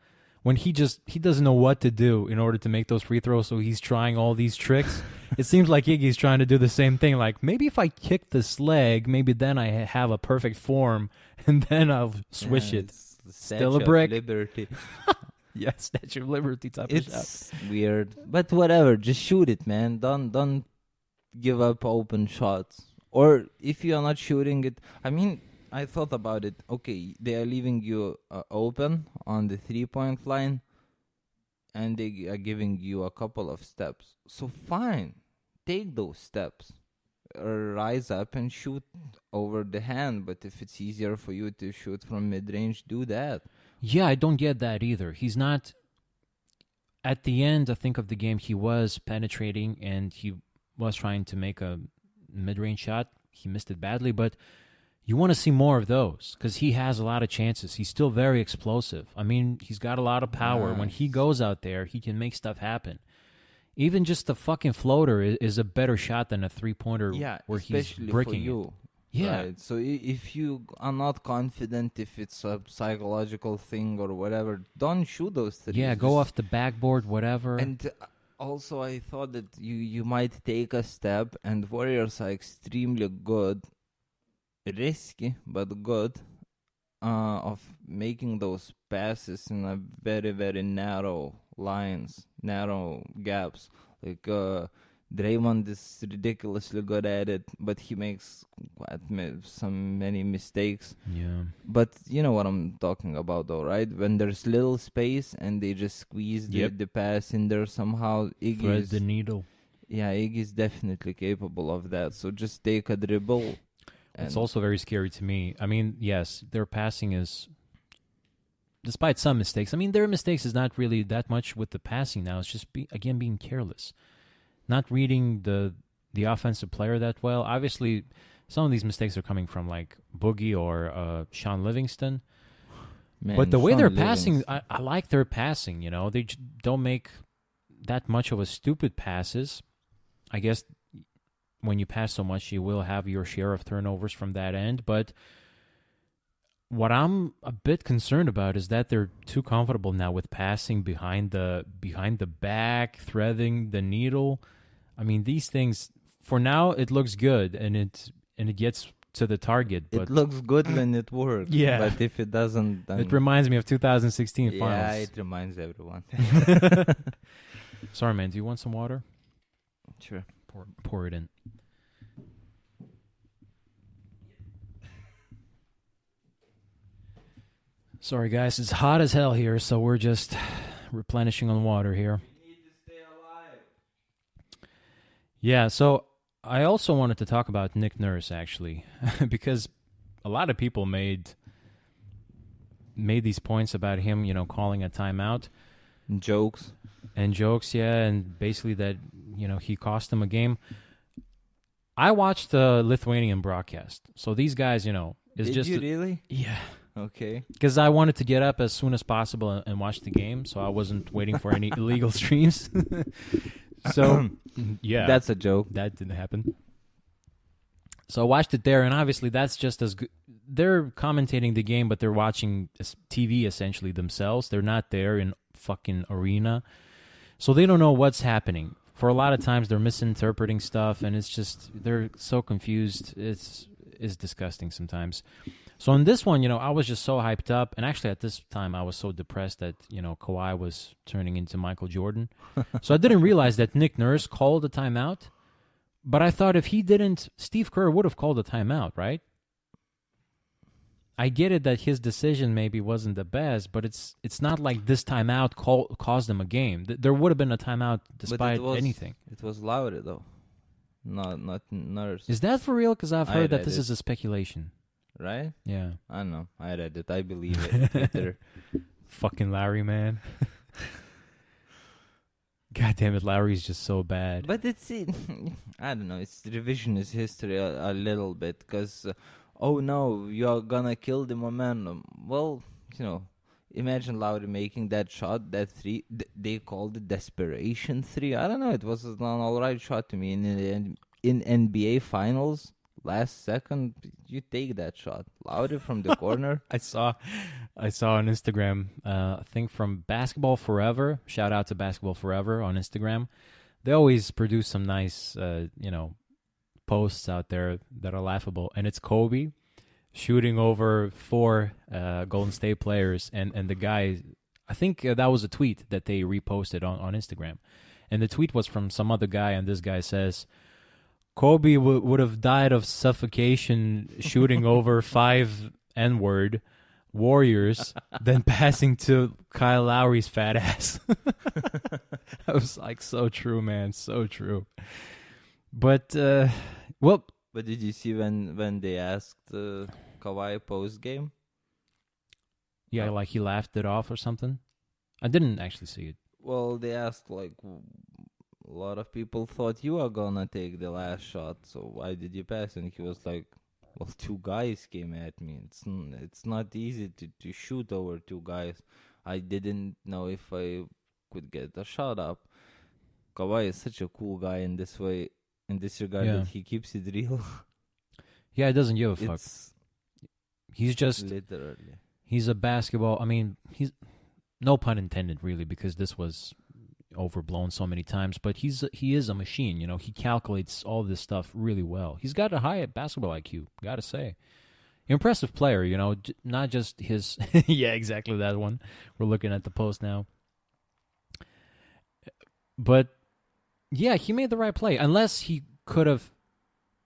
When he doesn't know what to do in order to make those free throws, so he's trying all these tricks. It seems like Iggy's trying to do the same thing. Like, maybe if I kick this leg, maybe then I have a perfect form, and then I'll swish it. Still a brick. Liberty. Yeah, Statue of Liberty type of shot. It's weird, but whatever. Just shoot it, man. Don't give up open shots. Or if you are not shooting it, I mean, I thought about it. Okay, they are leaving you open on the 3-point line, and they are giving you a couple of steps. So fine, take those steps. Rise up and shoot over the hand. But if it's easier for you to shoot from mid-range, do that. Yeah, I don't get that either. He's not... At the end, I think, of the game, he was penetrating, and he was trying to make a mid-range shot. He missed it badly, but... You want to see more of those because he has a lot of chances. He's still very explosive. I mean, he's got a lot of power. Nice. When he goes out there, he can make stuff happen. Even just the fucking floater is a better shot than a 3-pointer where he's bricking for you. It. Yeah. Right. So if you are not confident, if it's a psychological thing or whatever, don't shoot those threes. Yeah, go off the backboard, whatever. And also, I thought that you might take a step, and Warriors are extremely good. Risky but good of making those passes in a very, very narrow lines, narrow gaps. Like Draymond is ridiculously good at it, but he makes many mistakes. Yeah. But you know what I'm talking about, though, right? When there's little space and they just squeeze the pass in there somehow. Thread the needle. Yeah, Iggy's definitely capable of that. So just take a dribble. It's also very scary to me. I mean, yes, their passing is, despite some mistakes, I mean, their mistakes is not really that much with the passing now. It's just, being careless. Not reading the offensive player that well. Obviously, some of these mistakes are coming from, like, Boogie or Sean Livingston. Man, but the way they're passing, I like their passing, you know. They don't make that much of a stupid passes. I guess... When you pass so much, you will have your share of turnovers from that end. But what I'm a bit concerned about is that they're too comfortable now with passing behind the back, threading the needle. I mean, these things, for now, it looks good, and it gets to the target. But it looks good when it works. Yeah. But if it doesn't... Then... It reminds me of 2016 finals. Yeah, it reminds everyone. Sorry, man. Do you want some water? Sure. Pour it in. Sorry, guys. It's hot as hell here, so we're just replenishing on water here. You need to stay alive. Yeah, so I also wanted to talk about Nick Nurse, actually, because a lot of people made these points about him, calling a timeout. Jokes. And jokes, yeah, and basically that, he cost them a game. I watched the Lithuanian broadcast. So these guys, is Did just... you really? Yeah. Okay. Because I wanted to get up as soon as possible and watch the game, so I wasn't waiting for any illegal streams. So, yeah. That's a joke. That didn't happen. So I watched it there, and obviously that's just as good. They're commentating the game, but they're watching TV essentially themselves. They're not there in fucking arena. So they don't know what's happening. For a lot of times, they're misinterpreting stuff, and it's just, they're so confused. It's disgusting sometimes. So in this one, I was just so hyped up. And actually at this time, I was so depressed that, Kawhi was turning into Michael Jordan. So I didn't realize that Nick Nurse called a timeout. But I thought if he didn't, Steve Kerr would have called a timeout, right? I get it that his decision maybe wasn't the best, but it's not like this timeout caused them a game. There would have been a timeout despite anything. It was louder, though. Not Nurse. Is that for real? Because I've heard that this is a speculation. Right? Yeah. I don't know. I read it. I believe it. Twitter. Fucking Larry, man. God damn it, Larry's just so bad. But it's, I don't know, it's revisionist history a little bit, because, oh no, you're gonna kill the momentum. Well, imagine Lowry making that shot, that three, they called it desperation three. I don't know, it was an alright shot to me. In NBA Finals, last second, you take that shot. Lowry from the corner. I saw on Instagram, I think from Basketball Forever. Shout out to Basketball Forever on Instagram. They always produce some nice, posts out there that are laughable. And it's Kobe shooting over 4 Golden State players. And the guy, I think that was a tweet that they reposted on Instagram. And the tweet was from some other guy, and this guy says, Kobe would have died of suffocation shooting over 5 N-word Warriors than passing to Kyle Lowry's fat ass. I was like, so true, man, so true. But, But did you see when they asked Kawhi post-game? Yeah, like he laughed it off or something? I didn't actually see it. Well, they asked, like, a lot of people thought you were gonna take the last shot, so why did you pass? And he was like, well, 2 guys came at me. It's not easy to shoot over 2 guys. I didn't know if I could get a shot up. Kawhi is such a cool guy in this way, in this regard, that he keeps it real. Yeah, he doesn't give a fuck. He's just... Literally. He's a basketball... I mean, he's... No pun intended, really, because this was overblown so many times, but he is a machine. He calculates all this stuff really well. He's got a high basketball IQ, gotta say. Impressive player, not just his... Yeah, exactly that one. We're looking at the post now. But, yeah, he made the right play, unless he could have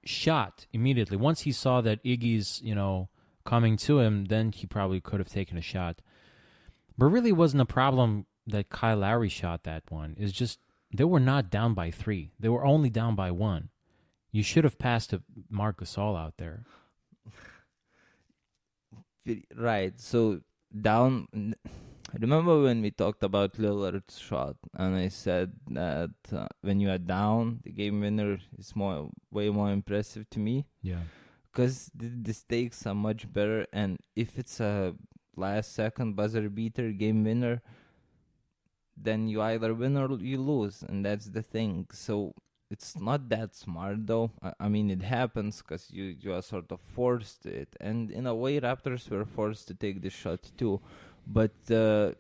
shot immediately. Once he saw that Iggy's, coming to him, then he probably could have taken a shot. But really wasn't a problem that Kyle Lowry shot that one. It's just they were not down by 3. They were only down by 1. You should have passed to Marc Gasol out there. Right. So down. Remember when we talked about Lillard's shot, and I said that when you are down, the game winner is way more impressive to me. Yeah. Because the stakes are much better, and if it's a last second buzzer beater game winner, then you either win or you lose, and that's the thing. So it's not that smart, though. I mean, it happens because you are sort of forced to it, and in a way, Raptors were forced to take the shot too. But I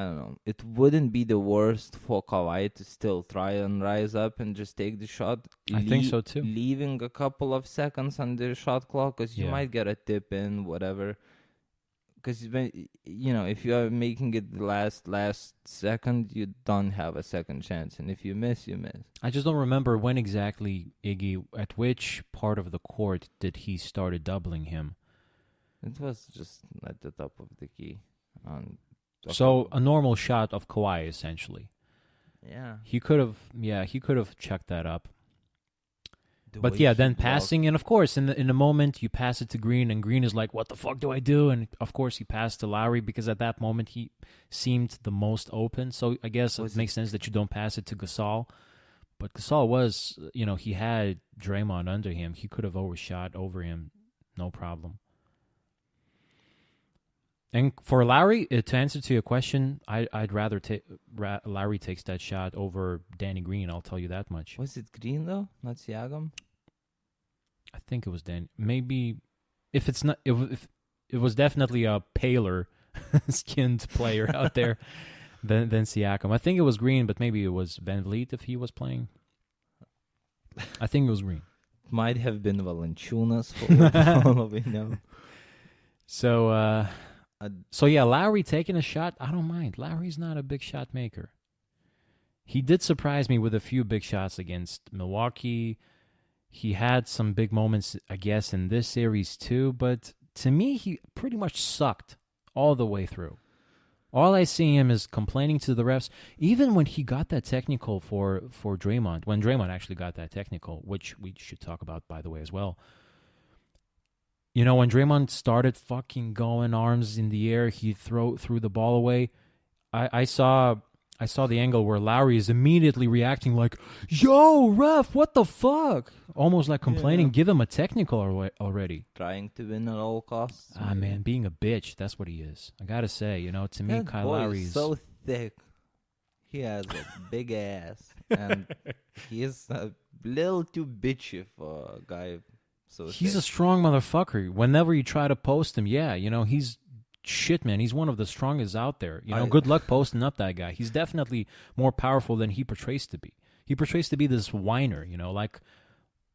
don't know. It wouldn't be the worst for Kawhi to still try and rise up and just take the shot. I think so too. Leaving a couple of seconds on the shot clock, because you might get a tip in, whatever. Because if you are making it the last second, you don't have a second chance, and if you miss, you miss. I just don't remember when exactly Iggy, at which part of the court did he started doubling him. It was just at the top of the key. So a normal shot of Kawhi, essentially. Yeah. He could have checked that up. But yeah, then passing, and of course, in the moment, you pass it to Green, and Green is like, "What the fuck do I do?" And of course, he passed to Lowry because at that moment he seemed the most open. So I guess it makes sense that you don't pass it to Gasol. But Gasol was, he had Draymond under him. He could have overshot over him, no problem. And for Lowry, to answer to your question, I'd rather Lowry takes that shot over Danny Green. I'll tell you that much. Was it Green though, not Siakam? I think it was Danny. Maybe if it's not, if it was definitely a paler skinned player out there than Siakam. I think it was Green, but maybe it was Van Vliet if he was playing. I think it was Green. Might have been Valanciunas for all we know. So yeah, Lowry taking a shot, I don't mind. Lowry's not a big shot maker. He did surprise me with a few big shots against Milwaukee. He had some big moments, I guess, in this series too, but to me, he pretty much sucked all the way through. All I see him is complaining to the refs, even when he got that technical for Draymond, when Draymond actually got that technical, which we should talk about, by the way, as well. When Draymond started fucking going arms in the air, he threw the ball away. I saw the angle where Lowry is immediately reacting like, "Yo, ref, what the fuck?" Almost like complaining, give him a technical already. Trying to win at all costs. Man, being a bitch, that's what he is. I gotta say, to me, that Kyle boy Lowry is is so thick. He has a big ass, and he is a little too bitchy for a guy. So he's a strong motherfucker. Whenever you try to post him, he's shit, man. He's one of the strongest out there. Good luck posting up that guy. He's definitely more powerful than he portrays to be. He portrays to be this whiner, like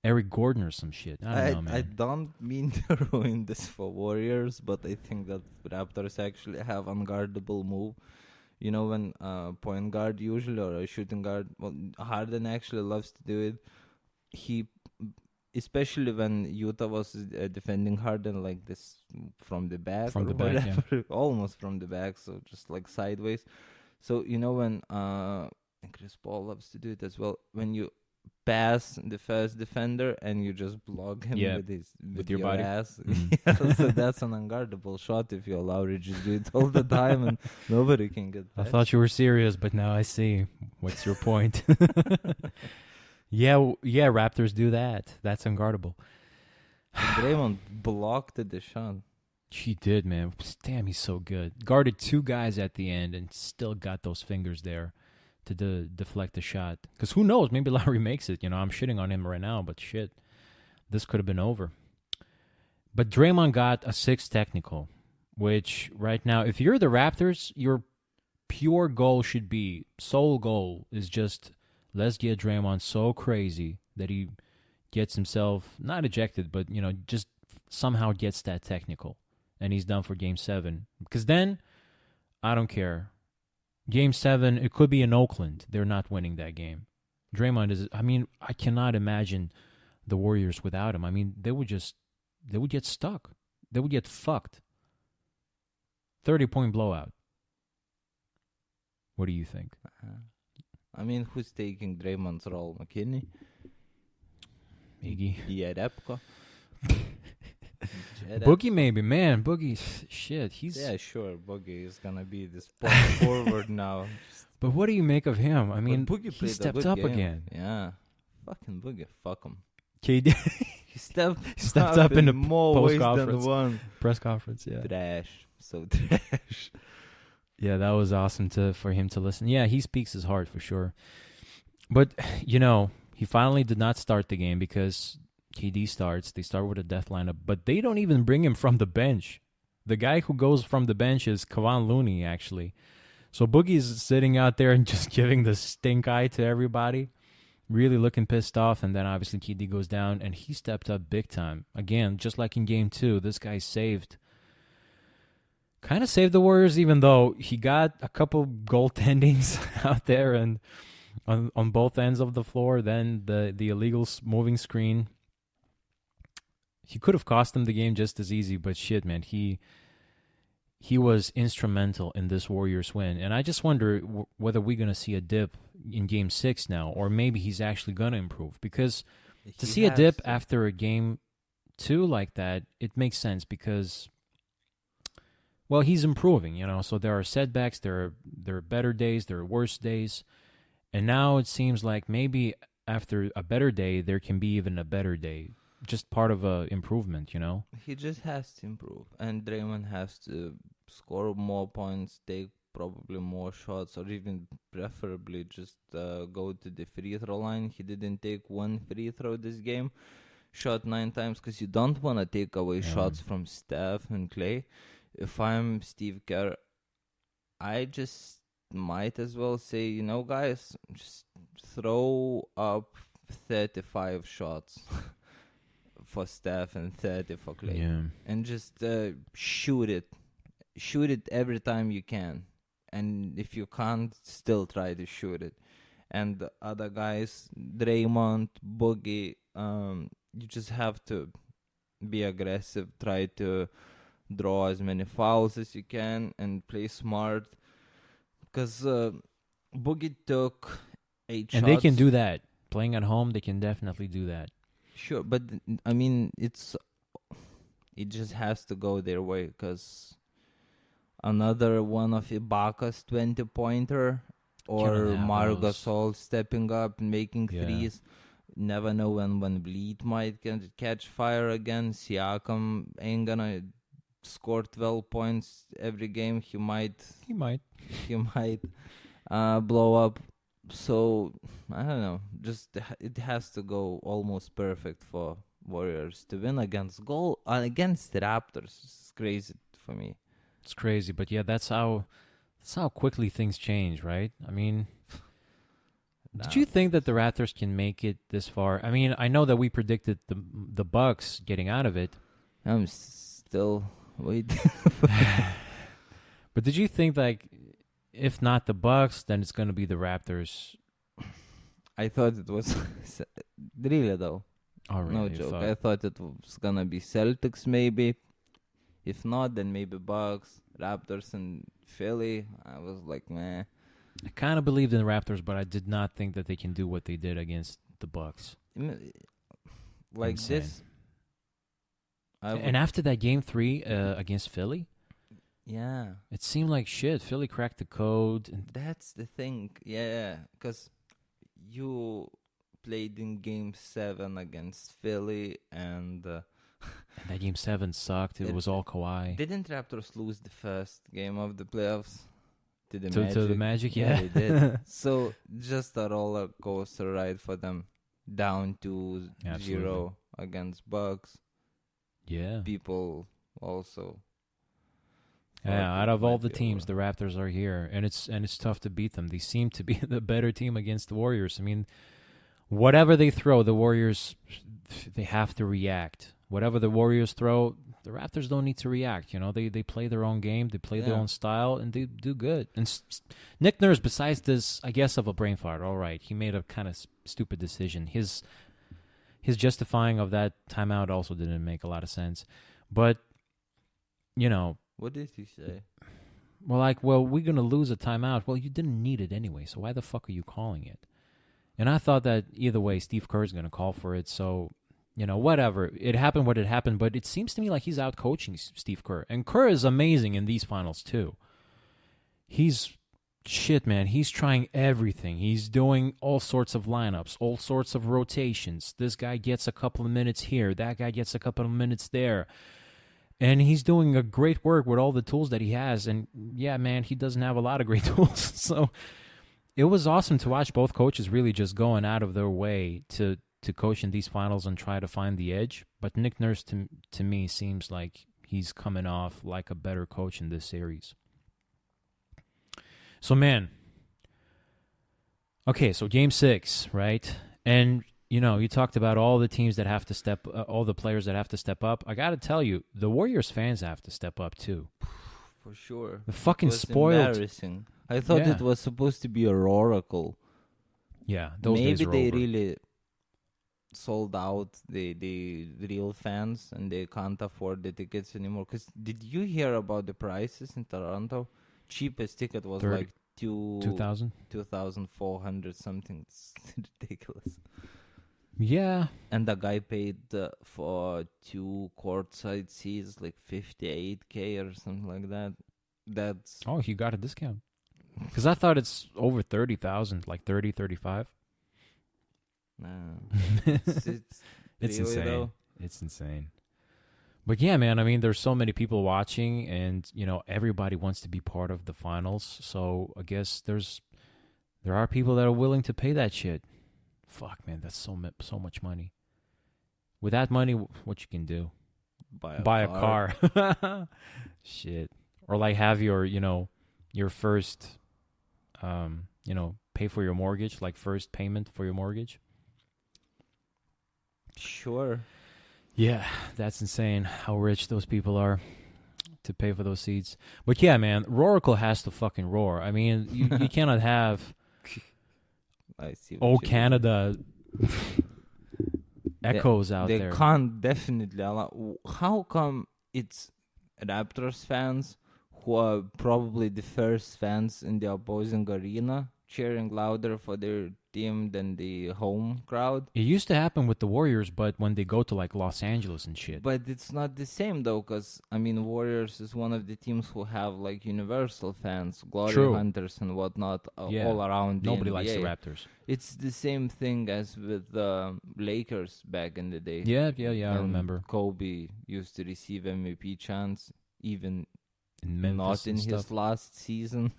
Eric Gordon or some shit. I don't know, man. I don't mean to ruin this for Warriors, but I think that Raptors actually have unguardable move. When point guard usually or a shooting guard, well, Harden actually loves to do it. Especially when Utah was defending Harden like this from the back. Yeah. Almost from the back, so just like sideways. So, when Chris Paul loves to do it as well, when you pass the first defender and you just block him with your body ass. Mm-hmm. So that's an unguardable shot if you allow Regis to do it all the time and nobody can get that. I thought you were serious, but now I see. What's your point? Yeah, Raptors do that. That's unguardable. Draymond blocked the shot. He did, man. Damn, he's so good. Guarded two guys at the end and still got those fingers there to deflect the shot. Because who knows? Maybe Lowry makes it. I'm shitting on him right now, but shit. This could have been over. But Draymond got a 6 technical, which right now, if you're the Raptors, your pure goal should be, sole goal is just... let's get Draymond so crazy that he gets himself, not ejected, but, just somehow gets that technical. And he's done for Game 7. Because then, I don't care. Game 7, it could be in Oakland. They're not winning that game. Draymond is, I cannot imagine the Warriors without him. They would get stuck. They would get fucked. 30-point blowout. What do you think? Who's taking Draymond's role? McKinney? Iggy? Jerebko? Boogie maybe, man. Boogie, shit. Yeah, sure. Boogie is going to be this point forward now. But what do you make of him? Boogie he stepped up again. Yeah. Fucking Boogie. Fuck him. KD. He stepped up in the more ways than one. Press conference, yeah. Trash. So trash. Yeah, that was awesome for him to listen. Yeah, he speaks his heart for sure. But, he finally did not start the game because KD starts. They start with a death lineup, but they don't even bring him from the bench. The guy who goes from the bench is Kevon Looney, actually. So Boogie's sitting out there and just giving the stink eye to everybody, really looking pissed off, and then obviously KD goes down, and he stepped up big time. Again, just like in Game 2, this guy kind of saved the Warriors, even though he got a couple goaltendings out there and on both ends of the floor. Then the illegal moving screen. he could have cost them the game just as easy, but shit, man, he was instrumental in this Warriors win. And I just wonder whether we're going to see a dip in Game 6 now, or maybe he's actually going to improve. Because to see a dip after a Game 2 like that, it makes sense because, well, he's improving, you know. So there are setbacks, there are better days, there are worse days. And now it seems like maybe after a better day, there can be even a better day. Just part of a improvement, you know? He just has to improve. And Draymond has to score more points, take probably more shots, or even preferably just go to the free throw line. He didn't take one free throw this game. Shot 9 times because you don't want to take away shots from Steph and Clay. If I'm Steve Kerr, I just might as well say, you know, guys, just throw up 35 shots. For Steph and 30 for Clay. Yeah. And just shoot it. Shoot it every time you can. And if you can't, still try to shoot it. And the other guys, Draymond, Boogie, you just have to be aggressive. Try to draw as many fouls as you can and play smart. Because Boogie took 8 shots. And they can do that. Playing at home, they can definitely do that. Sure, but I mean, it just has to go their way because another one of Ibaka's 20-pointer or Marc Gasol stepping up and making threes. Never know when Bleed might catch fire again. Siakam ain't gonna score 12 points every game. He might blow up. So, I don't know. Just it has to go almost perfect for Warriors to win against the Raptors. It's crazy for me. It's crazy, but yeah, that's how quickly things change, right? I mean, did you think that the Raptors can make it this far? I mean, I know that we predicted the Bucks getting out of it. I'm still waiting. But did you think, like, if not the Bucks, then it's going to be the Raptors? I thought it was really though. Oh, really? No joke. I thought it was going to be Celtics maybe. If not, then maybe Bucks, Raptors, and Philly. I was like, meh. I kind of believed in the Raptors, but I did not think that they can do what they did against the Bucks. Like Insane. this. And after that Game 3 against Philly, yeah, it seemed like shit. Philly cracked the code. And that's the thing. Yeah, because you played in Game 7 against Philly, and that Game 7 sucked. It was all Kawhi. Didn't Raptors lose the first game of the playoffs to the Magic? To the Magic, yeah. They did. So just a roller coaster ride for them. Down to 0 against Bucks. Yeah. People also. Yeah, out of all the teams, the Raptors are here, and it's tough to beat them. They seem to be the better team against the Warriors. I mean, whatever they throw, the Warriors, they have to react. Whatever the Warriors throw, the Raptors don't need to react. You know, they play their own game, they play their own style, and they do good. And Nick Nurse, besides this, I guess, of a brain fart, all right, he made a kind of stupid decision. His justifying of that timeout also didn't make a lot of sense. But, you know. What did he say? Well, we're going to lose a timeout. Well, you didn't need it anyway, so why the fuck are you calling it? And I thought that either way, Steve Kerr is going to call for it, so, you know, whatever. It happened what it happened, but it seems to me like he's out coaching Steve Kerr. And Kerr is amazing in these finals, too. Shit, man, he's trying everything. He's doing all sorts of lineups, all sorts of rotations. This guy gets a couple of minutes here. That guy gets a couple of minutes there. And he's doing a great work with all the tools that he has. And, yeah, man, he doesn't have a lot of great tools. So it was awesome to watch both coaches really just going out of their way to coach in these finals and try to find the edge. But Nick Nurse, to me, seems like he's coming off like a better coach in this series. So, man, okay, so Game 6, right? And, you know, you talked about all the teams that have to all the players that have to step up. I got to tell you, the Warriors fans have to step up, too. For sure. The fucking spoiled. Embarrassing. I thought it was supposed to be a oracle. Yeah, those days are over. Maybe they really sold out the real fans, and they can't afford the tickets anymore. Because did you hear about the prices in Toronto? Cheapest ticket was 30, like 2,000. 2,400 something. It's ridiculous. Yeah. And the guy paid for 2 courtside seats like 58K or something like that. That's Oh, he got a discount. Because I thought it's over 30,000, like 30, 35. nah. It's It's really insane. though. It's insane. But yeah, man, I mean, there's so many people watching, and everybody wants to be part of the finals. So I guess there are people that are willing to pay that shit. Fuck, man, that's so much money. With that money, what you can do? Buy a car. Shit. Or like have your first, pay for your mortgage, like first payment for your mortgage. Sure. Yeah, that's insane how rich those people are to pay for those seats. But yeah, man, Roracle has to fucking roar. I mean, you cannot have I see. Canada echoes out there. there. They can't definitely allow. How come it's Raptors fans who are probably the first fans in the opposing arena cheering louder for their team than the home crowd? It used to happen with the Warriors, but when they go to like Los Angeles and shit. But it's not the same though, because I mean, Warriors is one of the teams who have like universal fans, glory hunters and whatnot, all around. Nobody the NBA. likes the Raptors. It's the same thing as with Lakers back in the day. Yeah, I remember. Kobe used to receive MVP chants, even in Memphis not in his last season.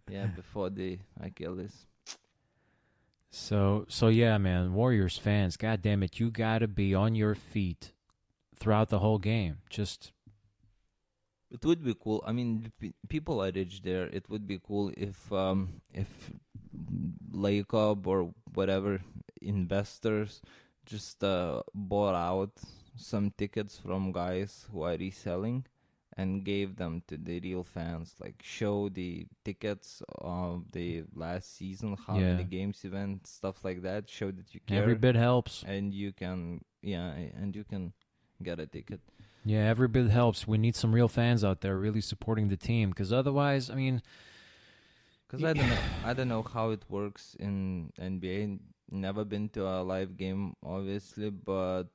Yeah, before the Achilles. So yeah, man, Warriors fans, god damn it, you gotta be on your feet throughout the whole game. Just it would be cool. I mean, people are rich there. It would be cool if Lake Up or whatever investors just bought out some tickets from guys who are reselling and gave them to the real fans. Like, show the tickets of the last season, how many games you went, stuff like that. Show that you care. Every bit helps. And you can, and you can get a ticket. Yeah, every bit helps. We need some real fans out there really supporting the team, because otherwise, I mean... Because I don't know how it works in NBA. Never been to a live game, obviously, but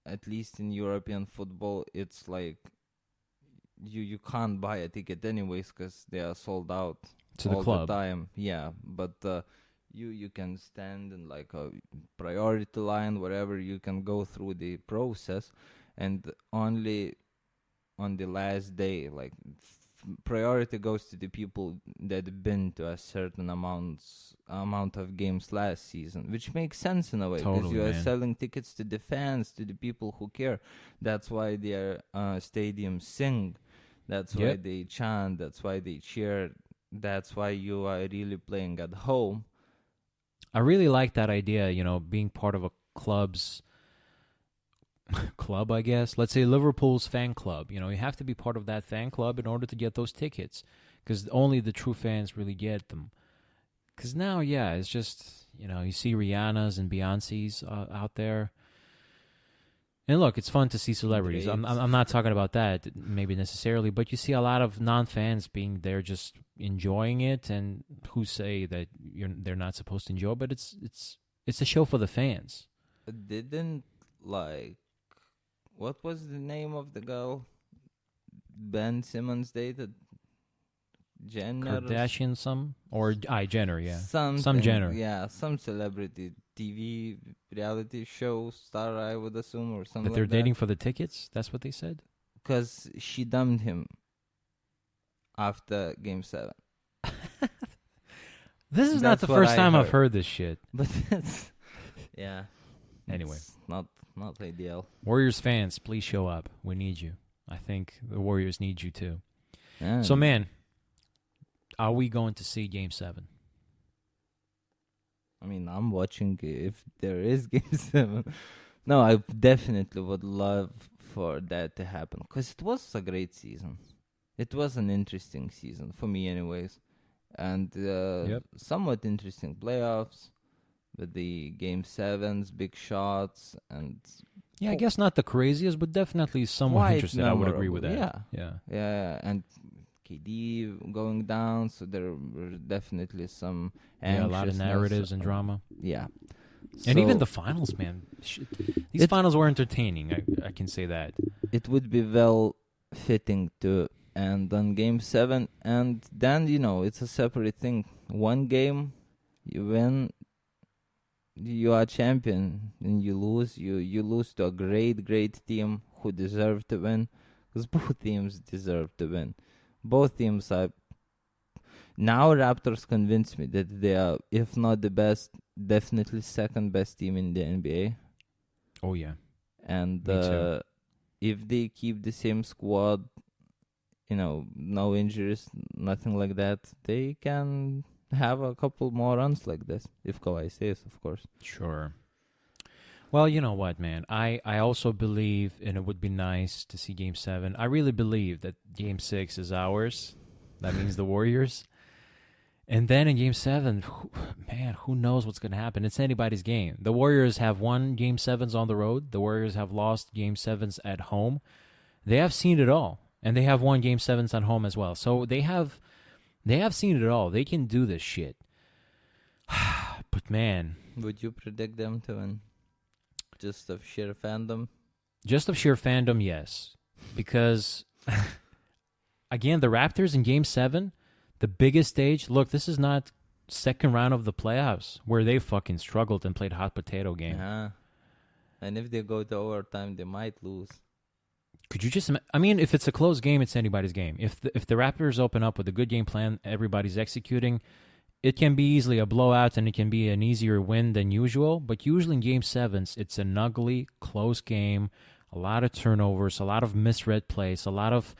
at least in European football, it's like... You can't buy a ticket anyways because they are sold out all the time. Yeah, but you can stand in like a priority line, wherever you can go through the process, and only on the last day, like priority goes to the people that been to a certain amount of games last season, which makes sense in a way, because you are selling tickets to the fans, to the people who care. That's why their stadiums sing. That's why they chant. That's why they cheer. That's why you are really playing at home. I really like that idea, being part of a club, I guess. Let's say Liverpool's fan club. You have to be part of that fan club in order to get those tickets, because only the true fans really get them. Because now, it's just, you see Rihanna's and Beyonce's out there. And look, it's fun to see celebrities. I'm not talking about that maybe necessarily, but you see a lot of non-fans being there just enjoying it, and who say that they're not supposed to enjoy, but it's a show for the fans. Didn't what was the name of the girl Ben Simmons dated? Jenner? Kardashian, Jenner, yeah. Some Jenner. Yeah, some celebrity TV reality show star, I would assume, or something. But they're dating for the tickets? That's what they said? Because she dumped him after Game 7. This is not the first time I've heard this shit. But it's... Yeah. Anyway. It's not ideal. Warriors fans, please show up. We need you. I think the Warriors need you too. Yeah. So, man, are we going to see Game 7? I mean, I'm watching if there is Game 7. No, I definitely would love for that to happen, because it was a great season. It was an interesting season, for me anyways. And somewhat interesting playoffs with the Game 7s, big shots, and I guess not the craziest, but definitely somewhat quite interested. I would agree with that. Yeah. And KD going down, so there were definitely some a lot of narratives and drama. Yeah. And even the finals, man. These finals were entertaining. I can say that. It would be well fitting to end on Game 7, and then, it's a separate thing. One game, you win, you are champion, and you lose. You lose to a great team who deserve to win, because both teams deserve to win. Both teams are... Now Raptors convince me that they are, if not the best, definitely second best team in the NBA. Oh, yeah. And if they keep the same squad, no injuries, nothing like that, they can have a couple more runs like this, if Kawhi stays, of course. Sure. Well, you know what, man? I also believe, and it would be nice to see Game 7. I really believe that Game 6 is ours. That means the Warriors. And then in Game 7, who knows what's going to happen? It's anybody's game. The Warriors have won Game 7s on the road. The Warriors have lost Game 7s at home. They have seen it all. And they have won Game 7s at home as well. So they have seen it all. They can do this shit. But man... Would you predict them to win? Just of sheer fandom? Just of sheer fandom, yes. Because, again, the Raptors in Game 7, the biggest stage, look, this is not second round of the playoffs where they fucking struggled and played hot potato game. Yeah. And if they go to overtime, they might lose. Could you just... I mean, if it's a close game, it's anybody's game. If the Raptors open up with a good game plan, everybody's executing, it can be easily a blowout and it can be an easier win than usual. But usually in Game 7s, it's an ugly, close game, a lot of turnovers, a lot of misread plays, a lot of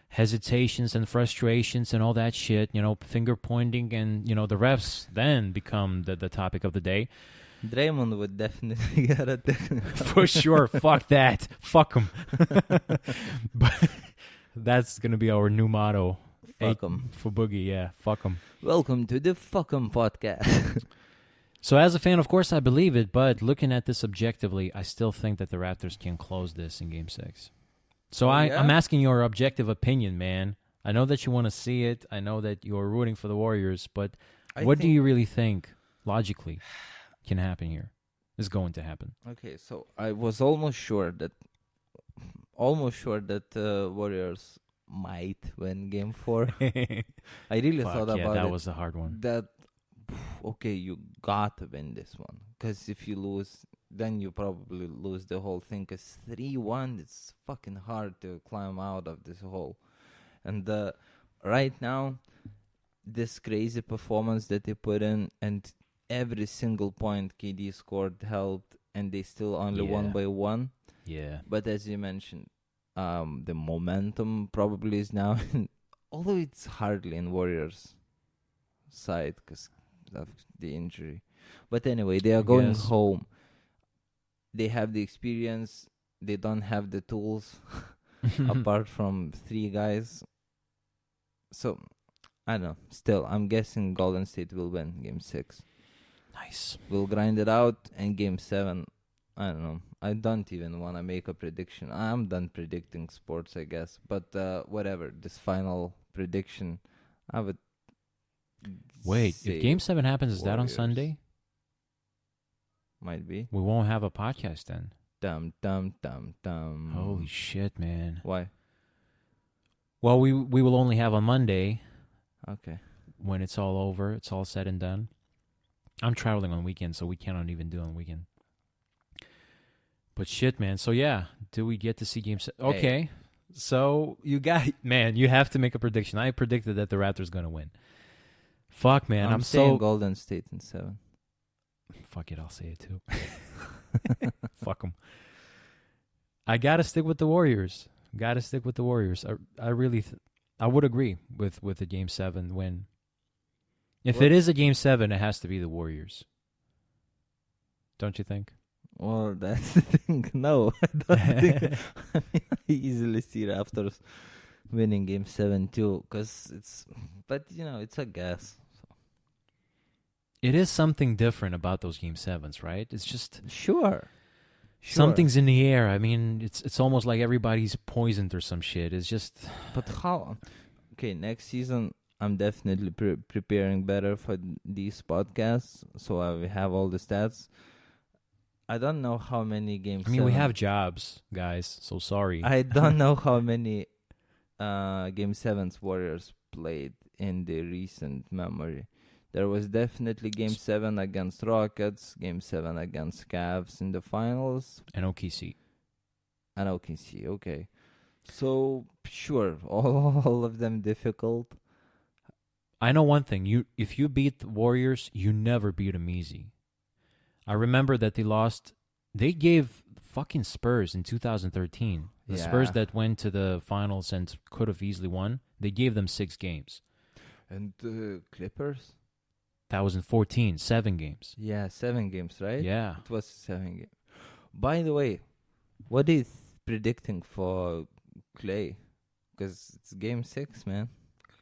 hesitations and frustrations and all that shit, finger pointing, and, the refs then become the topic of the day. Draymond would definitely get a technical. For sure. Fuck that. Fuck him. But that's going to be our new motto. Fuck him. For Boogie, yeah. Fuck him. Welcome to the Fuck him podcast. So as a fan, of course, I believe it, but looking at this objectively, I still think that the Raptors can close this in Game 6. So I'm asking your objective opinion, man. I know that you want to see it. I know that you're rooting for the Warriors, but what do you really think, logically, can happen here? Is going to happen? Okay, so I was almost sure that Warriors might win Game 4. I really thought about it. That was a hard one. Okay, you gotta win this one, because if you lose, then you probably lose the whole thing, because 3-1, it's fucking hard to climb out of this hole. And right now, this crazy performance that they put in, and every single point KD scored helped, and they still only won by 1. Yeah. But as you mentioned, the momentum probably is now, although it's hardly in Warriors' side because of the injury. But anyway, they are going home. They have the experience. They don't have the tools apart from 3 guys. So, I don't know. Still, I'm guessing Golden State will win Game 6. Nice. We'll grind it out, and Game 7, I don't know. I don't even want to make a prediction. I'm done predicting sports, I guess. But whatever, this final prediction, I would Wait, if Game 7 happens, is that on Sunday? Might be. We won't have a podcast then. Dum. Holy shit, man. Why? Well, we will only have on Monday. Okay. When it's all over, it's all said and done. I'm traveling on weekend, so we cannot even do on weekend. But shit, man. So yeah, do we get to see Game 7? Okay. Hey. So you have to make a prediction. I predicted that the Raptors going to win. Fuck, man. I'm saying Golden State in 7. Fuck it, I'll say it too. Fuck them. I got to stick with the Warriors. I really, I would agree with the Game 7 win. If it is a Game 7, it has to be the Warriors. Don't you think? Well, that's the thing. No, I don't think. I easily see Raptors winning Game 7 too, because it's a guess. So. It is something different about those Game 7s, right? It's just... Sure. Something's in the air. I mean, it's almost like everybody's poisoned or some shit. It's just... But how... Okay, next season, I'm definitely preparing better for these podcasts, so I have all the stats. I don't know how many games... we have jobs, guys, so sorry. I don't know how many Game 7s Warriors played in the recent memory. There was definitely Game 7 against Rockets, Game 7 against Cavs in the finals. And OKC. Okay. So, sure, all of them difficult. I know one thing. If you beat the Warriors, you never beat them easy. I remember that they lost. They gave fucking Spurs in 2013. The Spurs that went to the finals and could have easily won. They gave them 6 games. And the Clippers? That was in 14, 7 games. Yeah, 7 games, right? Yeah. It was 7 games. By the way, what is predicting for Clay? Because it's Game 6, man.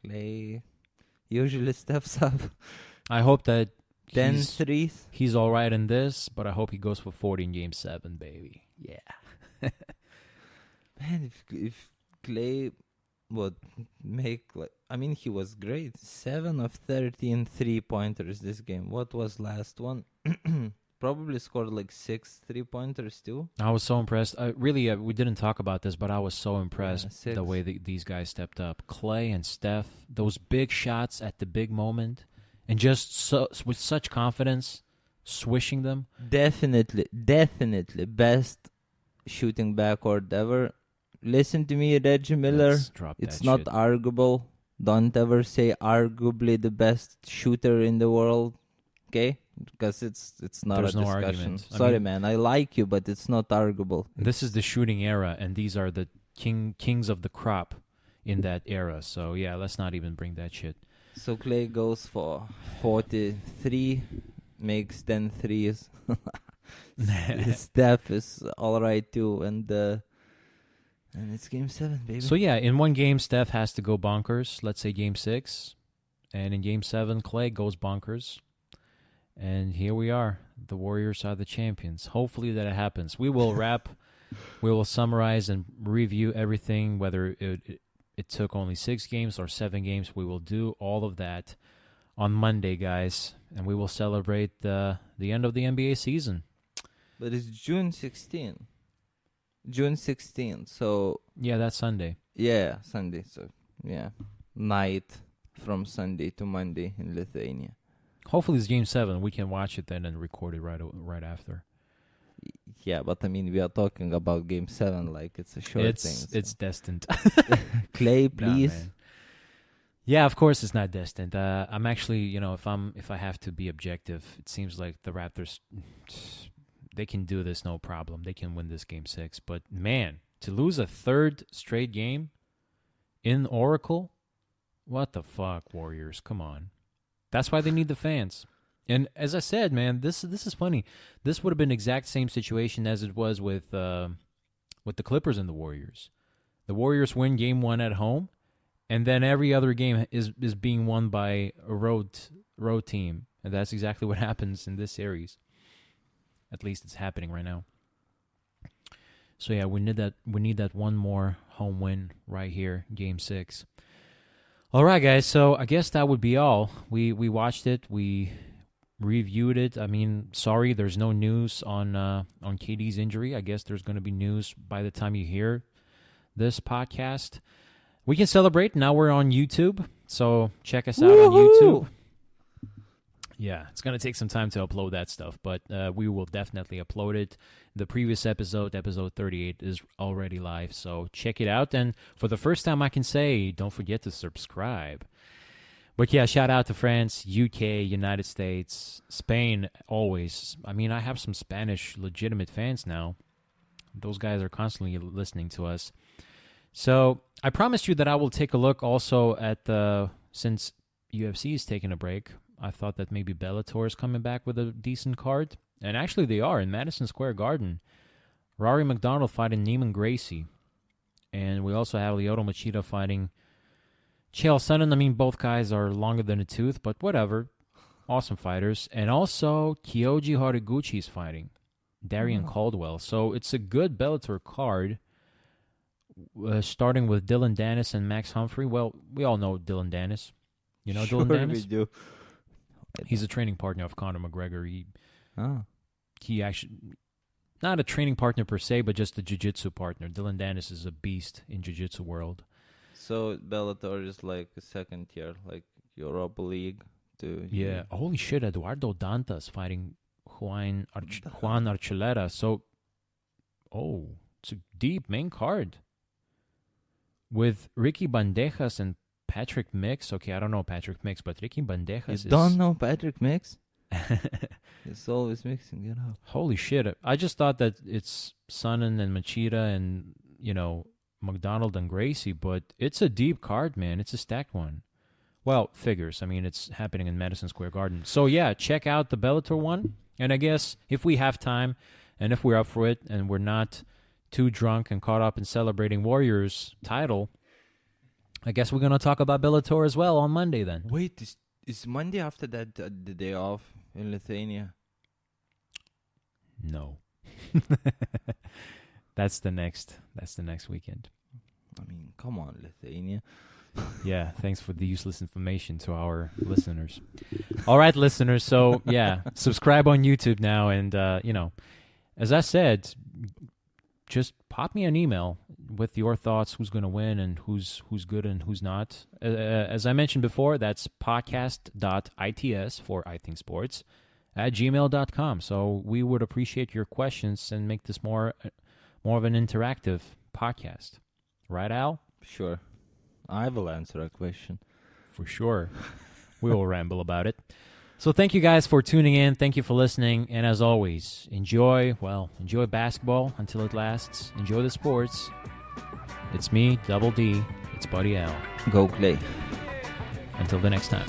Clay usually steps up. I hope that 10 threes. He's all right in this, but I hope he goes for 40 in Game 7, baby. Yeah. Man, if Clay would make... he was great. 7 of 13 3-pointers this game. What was last one? Probably scored 6 3-pointers too. I was so impressed. Really, we didn't talk about this, but I was so impressed the way these guys stepped up. Clay and Steph, those big shots at the big moment, and just with such confidence, swishing them. Definitely best shooting backcourt ever. Listen to me, Reggie Miller. It's not arguable. Don't ever say arguably the best shooter in the world, okay? Because it's not There's a discussion. No argument. Sorry, man. I like you, but it's not arguable. This is the shooting era, and these are the kings of the crop in that era. So, yeah, let's not even bring that shit. So Clay goes for 43, makes 10 threes. Steph is all right, too, and it's Game 7, baby. So, yeah, in one game, Steph has to go bonkers. Let's say Game 6. And in Game 7, Clay goes bonkers. And here we are. The Warriors are the champions. Hopefully that happens. We will we will summarize and review everything, whether it took only 6 games or 7 games. We will do all of that on Monday, guys. And we will celebrate the end of the NBA season. But it's June 16th. June 16th, so... Yeah, that's Sunday. Yeah, Sunday, so, yeah. Night from Sunday to Monday in Lithuania. Hopefully it's Game 7. We can watch it then and record it right after. Yeah, but we are talking about Game 7 like it's a short thing. So. It's destined. Clay, please. Nah, yeah, of course it's not destined. I'm actually, if I have to be objective, it seems like the Raptors... They can do this no problem. They can win this Game 6. But, man, to lose a 3rd straight game in Oracle? What the fuck, Warriors? Come on. That's why they need the fans. And as I said, man, this is funny. This would have been the exact same situation as it was with the Clippers and the Warriors. The Warriors win Game 1 at home, and then every other game is being won by a road team. And that's exactly what happens in this series. At least it's happening right now. So yeah, we need that one more home win right here, Game 6. All right, guys. So I guess that would be all. We watched it. We reviewed it. Sorry, there's no news on KD's injury. I guess there's going to be news by the time you hear this podcast. We can celebrate. Now we're on YouTube, so check us out on YouTube. Yeah, it's going to take some time to upload that stuff, but we will definitely upload it. The previous episode 38, is already live, so check it out. And for the first time, I can say, don't forget to subscribe. But yeah, shout out to France, UK, United States, Spain, always. I have some Spanish legitimate fans now. Those guys are constantly listening to us. So I promised you that I will take a look also at since UFC is taking a break, I thought that maybe Bellator is coming back with a decent card. And actually they are in Madison Square Garden. Rory McDonald fighting Neiman Gracie. And we also have Lyoto Machida fighting Chael Sonnen. Both guys are longer than a tooth, but whatever. Awesome fighters. And also, Kyoji Horiguchi is fighting Darian Caldwell. So it's a good Bellator card, starting with Dylan Dennis and Max Humphrey. Well, we all know Dylan Dennis. You know Sure Dylan Dennis? we do. He's a training partner of Conor McGregor. He actually, not a training partner per se, but just a jiu-jitsu partner. Dylan Dennis is a beast in jiu-jitsu world. So Bellator is like a second tier, like Europa League. Yeah. Holy shit, Eduardo Dantas fighting Juan Archuleta. So, it's a deep main card. With Ricky Bandejas and Patrick Mix. Okay, I don't know Patrick Mix, but Ricky Bandejas don't know Patrick Mix? It's always mixing it up. Holy shit. I just thought that it's Sonnen and Machida and, McDonald and Gracie, but it's a deep card, man. It's a stacked one. Well, figures. I mean, it's happening in Madison Square Garden. So, yeah, check out the Bellator one. And I guess if we have time and if we're up for it and we're not too drunk and caught up in celebrating Warriors' title, I guess we're going to talk about Bellator as well on Monday then. Wait, is Monday after that the day off in Lithuania? No. That's the next weekend. I mean, come on, Lithuania. Yeah, thanks for the useless information to our listeners. All right, listeners, so yeah, subscribe on YouTube now, and as I said, just pop me an email with your thoughts, who's going to win and who's good and who's not. As I mentioned before, that's podcast.its for iThinkSports at gmail.com. So we would appreciate your questions and make this more of an interactive podcast. Right, Al? Sure. I will answer a question. For sure. We will ramble about it. So thank you guys for tuning in. Thank you for listening. And as always, enjoy basketball until it lasts. Enjoy the sports. It's me, Double D. It's Buddy Al. Go play. Until the next time.